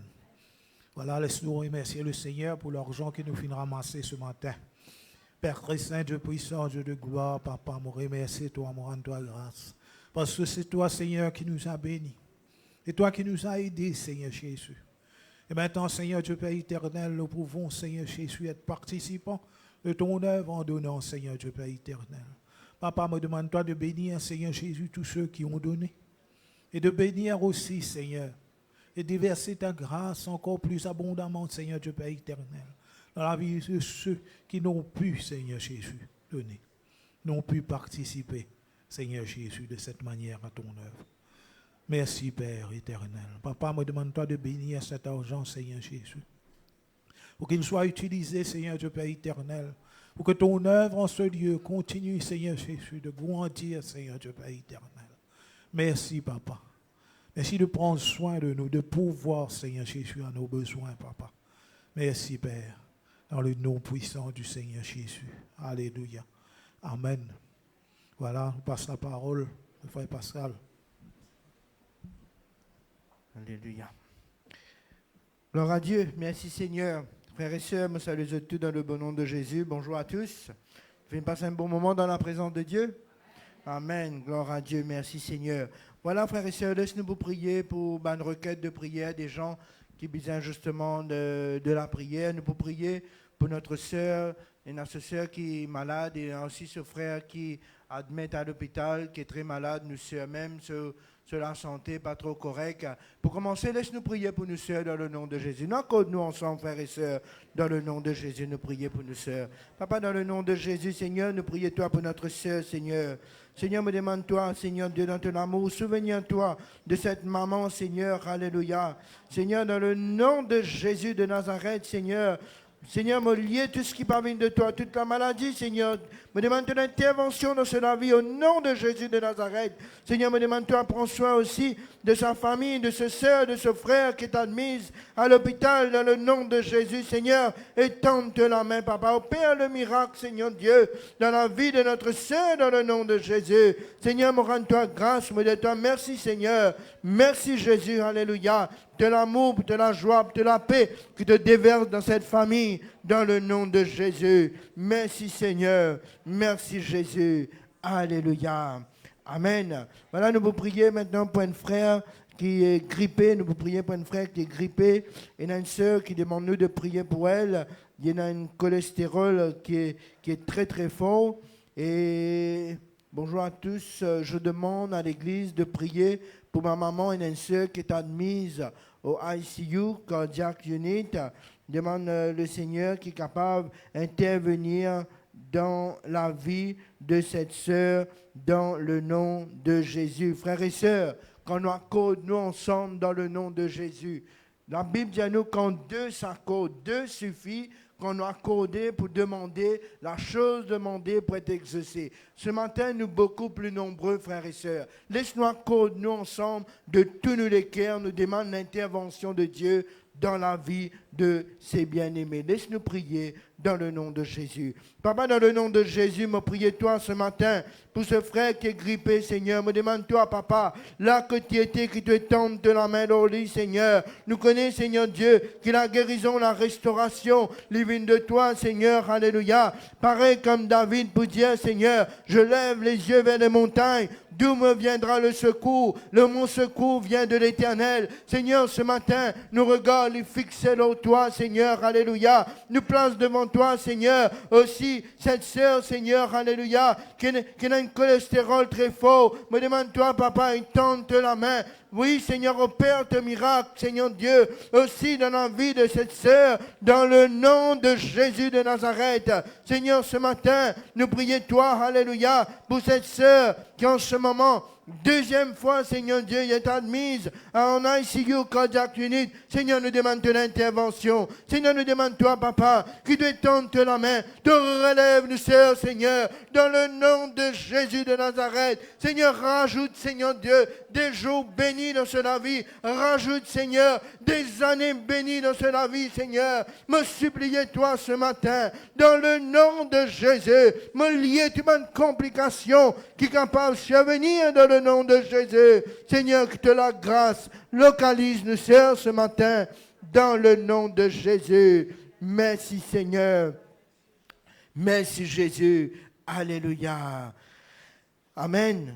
Voilà, laisse-nous remercier le Seigneur pour l'argent qu'il nous finit ramasser ce matin. Père très saint, Dieu puissant, Dieu de gloire, Papa, me remercie toi, me rends toi grâce. Parce que c'est toi, Seigneur, qui nous a bénis. Et toi qui nous as aidés, Seigneur Jésus. Et maintenant, Seigneur Dieu Père éternel, nous pouvons, Seigneur Jésus, être participants de ton œuvre en donnant, Seigneur Dieu Père éternel. Papa, me demande-toi de bénir, Seigneur Jésus, tous ceux qui ont donné. Et de bénir aussi, Seigneur, et de verser ta grâce encore plus abondamment, Seigneur Dieu Père éternel, dans la vie de ceux qui n'ont pu, Seigneur Jésus, donner, n'ont pu participer Seigneur Jésus, de cette manière à ton œuvre. Merci, Père éternel. Papa, me demande-toi de bénir cet argent, Seigneur Jésus, pour qu'il soit utilisé, Seigneur Dieu Père éternel, pour que ton œuvre en ce lieu continue, Seigneur Jésus, de grandir, Seigneur Dieu Père éternel. Merci, Papa. Merci de prendre soin de nous, de pouvoir, Seigneur Jésus, à nos besoins, Papa. Merci, Père, dans le nom puissant du Seigneur Jésus. Alléluia. Amen. Voilà, on passe la parole au frère Pascal. Alléluia. Gloire à Dieu. Merci Seigneur. Frères et sœurs, me salue tous dans le bon nom de Jésus. Bonjour à tous. Vous venez passer un bon moment dans la présence de Dieu. Amen. Gloire à Dieu. Merci Seigneur. Voilà, frères et sœurs, laisse-nous vous prier pour une requête de prière des gens qui besoin justement de la prière. Nous pour prier pour notre sœur et notre sœur qui est malade et aussi ce frère qui admet à l'hôpital, qui est très malade, nous sœurs même sur la santé pas trop correcte. Pour commencer, laisse-nous prier pour nous sœurs dans le nom de Jésus. Nous accorde-nous ensemble, frères et sœurs, dans le nom de Jésus, nous prier pour nous sœurs. Papa, dans le nom de Jésus, Seigneur, nous prions toi pour notre sœur, Seigneur. Seigneur, me demande-toi, Seigneur Dieu, dans ton amour, souviens-toi de cette maman, Seigneur, alléluia. Seigneur, dans le nom de Jésus de Nazareth, Seigneur, Seigneur, me lier tout ce qui parvient de toi, toute la maladie, Seigneur. Me demande ton intervention dans sa vie au nom de Jésus de Nazareth. Seigneur, me demande-toi, prends soin aussi de sa famille, de ce soeur, de ce frère qui est admis à l'hôpital dans le nom de Jésus, Seigneur. Étends-te la main, Papa. Opère le miracle, Seigneur Dieu, dans la vie de notre soeur dans le nom de Jésus. Seigneur, me rends-toi grâce, me dis-toi merci, Seigneur. Merci, Jésus, alléluia. De l'amour, de la joie, de la paix qui te déverse dans cette famille, dans le nom de Jésus. Merci Seigneur, merci Jésus, alléluia, amen. Voilà, nous vous prions maintenant pour un frère qui est grippé, nous vous prions pour un frère qui est grippé, et une sœur qui demande nous de prier pour elle. Il y a un cholestérol qui est très très fort, et bonjour à tous, je demande à l'église de prier pour ma maman et une sœur qui est admise au ICU, Cardiac Unit. Demande le Seigneur qui est capable d'intervenir dans la vie de cette sœur dans le nom de Jésus. Frères et sœurs, quand nous accordons nous ensemble dans le nom de Jésus, la Bible dit à nous quand deux s'accordent, deux suffit. Qu'on nous accordé pour demander la chose demandée pour être exaucée. Ce matin, nous beaucoup plus nombreux, frères et sœurs. Laisse-nous accorder, nous ensemble, de tous nous les cœurs, nous demande l'intervention de Dieu dans la vie de ses bien-aimés. Laisse-nous prier dans le nom de Jésus. Papa, dans le nom de Jésus, me priez toi ce matin pour ce frère qui est grippé, Seigneur. Me demande-toi, Papa, là que tu étais, qui te tente de la main au lit, Seigneur. Nous connaissons, Seigneur Dieu, que la guérison, la restauration, les vignes de toi, Seigneur, alléluia. Pareil comme David pour dire, Seigneur, je lève les yeux vers les montagnes. D'où me viendra le secours? Mon secours vient de l'Éternel. Seigneur, ce matin, nous regardons et fixés sur toi, Seigneur, alléluia. Nous place devant toi, Seigneur, aussi cette sœur, Seigneur, alléluia, qui a un cholestérol très fort. Me demande-toi, Papa, et tente la main. Oui, Seigneur, opère tes miracles, Seigneur Dieu, aussi dans la vie de cette sœur, dans le nom de Jésus de Nazareth. Seigneur, ce matin, nous prions toi, alléluia, pour cette sœur qui en ce moment, deuxième fois, Seigneur Dieu, est admise en ICU Cardiac Unit. Seigneur, nous demandons ton intervention. Seigneur, nous demandons toi, Papa, qui te tente la main, te relève, nous sœurs, Seigneur, dans le nom de Jésus de Nazareth. Seigneur, rajoute, Seigneur Dieu, des jours bénis dans ce vie. Rajoute, Seigneur, des années bénies dans ce vie, Seigneur. Me supplier toi ce matin, dans le nom de Jésus, me lier toute une complication qui est capable de survenir dans le nom de Jésus. Seigneur, que te la grâce localise nos sœurs ce matin, dans le nom de Jésus. Merci, Seigneur. Merci, Jésus. Alléluia. Amen.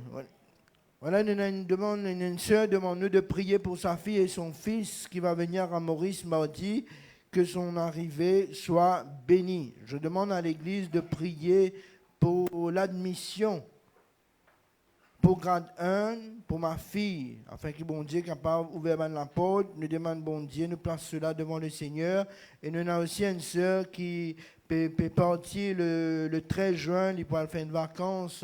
Voilà, une sœur demande-nous de prier pour sa fille et son fils qui va venir à Maurice mardi, que son arrivée soit bénie. Je demande à l'Église de prier pour l'admission pour grade 1, pour ma fille, afin que bon Dieu capable d'ouvrir la porte. Nous demandons bon Dieu, nous place cela devant le Seigneur. Et nous avons aussi une sœur qui peut partir le 13 juin, il pourra faire une vacance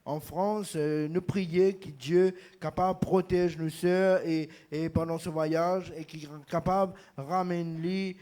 en France, nous prier que Dieu capable protège nos sœurs et pendant ce voyage et qui est capable ramène-les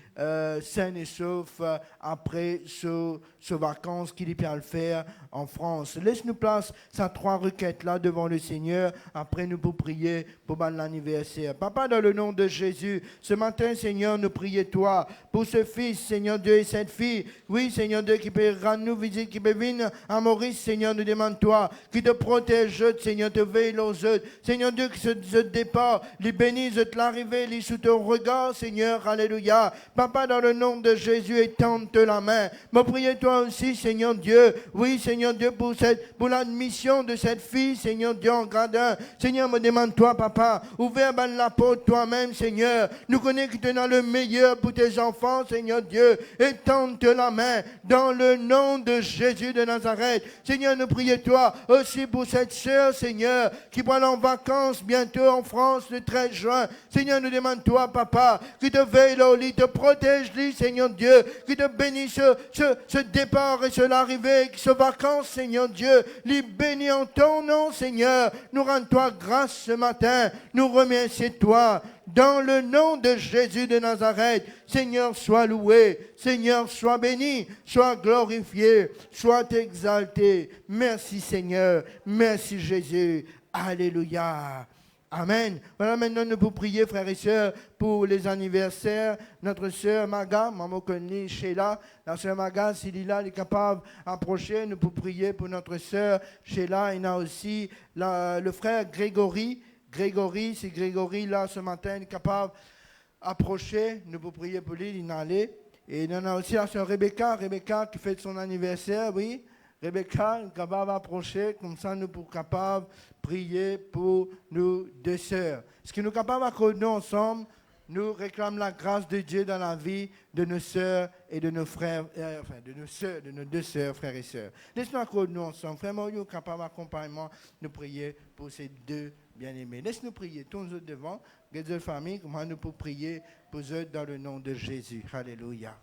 sains et saufs après ce vacances qu'il peut le faire en France. Laisse-nous place ces 3 requêtes-là devant le Seigneur. Après, nous pour prier pour l'anniversaire. Papa, dans le nom de Jésus, ce matin, Seigneur, nous prions toi pour ce fils, Seigneur Dieu, et cette fille. Oui, Seigneur Dieu, qui peut rendre nous visite, qui peut venir à Maurice, Seigneur, nous demande toi, qui te protège, Seigneur, te veille aux autres. Seigneur Dieu, que ce départ, les bénisse de l'arrivée, les sous ton regard, Seigneur, alléluia. Papa, dans le nom de Jésus, étends-te la main. Me priez toi aussi, Seigneur Dieu. Oui, Seigneur Dieu, pour l'admission de cette fille, Seigneur Dieu, en gradin. Seigneur, me demande-toi, Papa, ouvre la porte toi-même, Seigneur. Nous connaissons que tu es dans le meilleur pour tes enfants, Seigneur Dieu. Étends-te la main dans le nom de Jésus de Nazareth. Seigneur, nous prions toi aussi pour cette sœur, Seigneur, qui va aller en vacances bientôt en France le 13 juin. Seigneur, nous demande-toi, Papa, qui te veille au lit, te protège-lui, Seigneur Dieu, qui te bénisse ce départ et l'arrivée, ce vacances, Seigneur Dieu, les bénis en ton nom, Seigneur. Nous rendons-toi grâce ce matin, nous remercions toi. Dans le nom de Jésus de Nazareth, Seigneur, sois loué, Seigneur, sois béni, sois glorifié, sois exalté. Merci Seigneur, merci Jésus. Alléluia. Amen. Voilà, maintenant nous pouvons prier, frères et sœurs, pour les anniversaires. Notre sœur Maga, maman connue Sheila, la sœur Maga, s'il est là, elle est capable d'approcher. Nous pouvons prier pour notre sœur Sheila. Il y a aussi le frère Grégory. Grégory, c'est Grégory là ce matin, il est capable d'approcher. Nous pouvons prier pour lui, il est allé. Et il y en a aussi la sœur Rebecca qui fête son anniversaire, oui. Rebecca est capable d'approcher, comme ça nous sommes capables de prier pour nos 2 sœurs. Ce que nous sommes capables d'accorder ensemble, nous réclamons la grâce de Dieu dans la vie de nos sœurs et de nos frères, de nos 2 sœurs, frères et sœurs. Laisse-nous accorder ensemble. Frère Mario, capable d'accompagnement, nous prier pour ces 2 bien-aimés. Laisse-nous prier, tous nous devant, les familles, comment nous pouvons prier pour eux dans le nom de Jésus. Alléluia.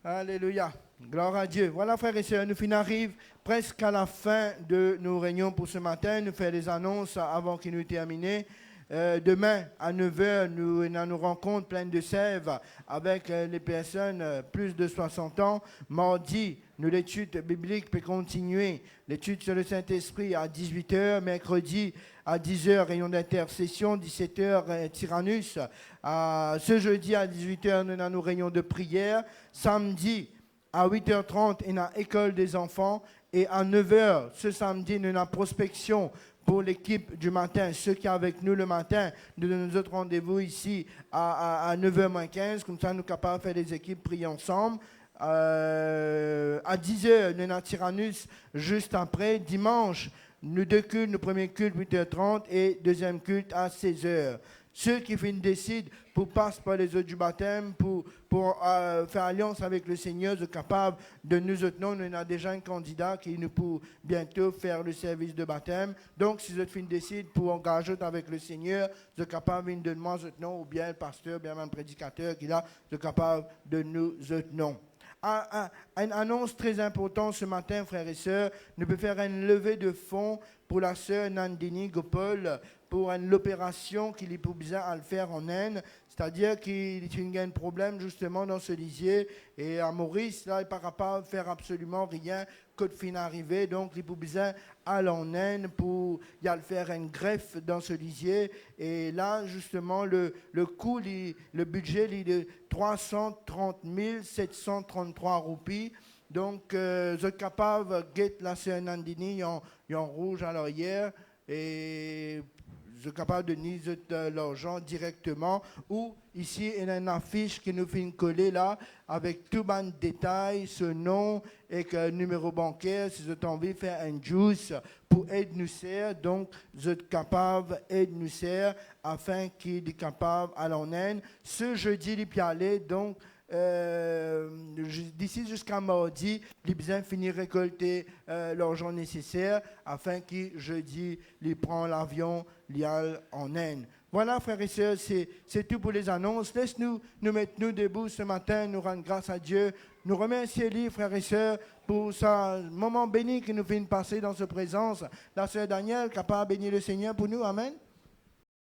Alléluia. Gloire à Dieu. Voilà, frères et sœurs, nous arrivons presque à la fin de nos réunions pour ce matin. Nous faisons des annonces avant qu'il nous termine. Demain, à 9h, nous nous rencontrons plein de sève avec les personnes plus de 60 ans. Mardi, l'étude biblique peut continuer. L'étude sur le Saint-Esprit à 18h. Mercredi, à 10h, réunion d'intercession. 17h, Tyrannus. Ce jeudi, à 18h, nous avons nos réunions de prière. Samedi, à 8h30, il y a école des enfants. Et à 9h, ce samedi, nous avons prospection pour l'équipe du matin. Ceux qui sont avec nous le matin, nous donnons nos autres rendez-vous ici à 9h15. Comme ça, nous sommes capables de faire des équipes prier ensemble. À 10h, nous avons Tyrannus juste après. Dimanche, nous 2 cultes, le premier culte 8h30 et deuxième culte à 16h. Ceux qui décident pour passer par les eaux du baptême, pour faire alliance avec le Seigneur, sont capables de nous autres. Nous avons déjà un candidat qui nous peut bientôt faire le service de baptême. Donc, si vous décident pour engager avec le Seigneur, vous êtes capable de nous autres non, ou bien le pasteur, bien même le prédicateur qui là, vous êtes capable de nous autres non. Une annonce très importante ce matin, frères et sœurs, nous pouvons faire une levée de fonds pour la sœur Nandini Gopal pour l'opération qu'il est pour besoin à le faire en Inde. C'est-à-dire qu'il y a un problème justement dans ce lisier. Et à Maurice, là, il n'est pas capable de faire absolument rien que de fin arriver. Donc, il est pour besoin aller en Inde pour y aller faire une greffe dans ce lisier. Et là, justement, le coût, le budget, il est de 330 733 roupies. Donc, vous êtes capable de get la sœur Nandini en rouge à l'arrière. Et vous êtes capable de donner l'argent directement. Ou ici, il y a une affiche qui nous fait coller là avec tout le détail, ce nom et le numéro bancaire. Si vous avez envie de faire un juice pour aider nous faire, donc vous êtes capable d'aider nous faire afin qu'il est capable d'aller en Inde. Ce jeudi, il peut aller. Donc, d'ici jusqu'à mardi, il besoin finir récolter l'argent nécessaire afin que jeudi, il prend l'avion, il aille en Inde. Voilà, frères et sœurs, c'est tout pour les annonces. Laisse-nous nous mettre nous debout ce matin, nous rendre grâce à Dieu. Nous remercier lui, frères et sœurs, pour ce moment béni que nous vient de passer dans ce présence. La sœur Danielle, capable de bénir le Seigneur pour nous. Amen.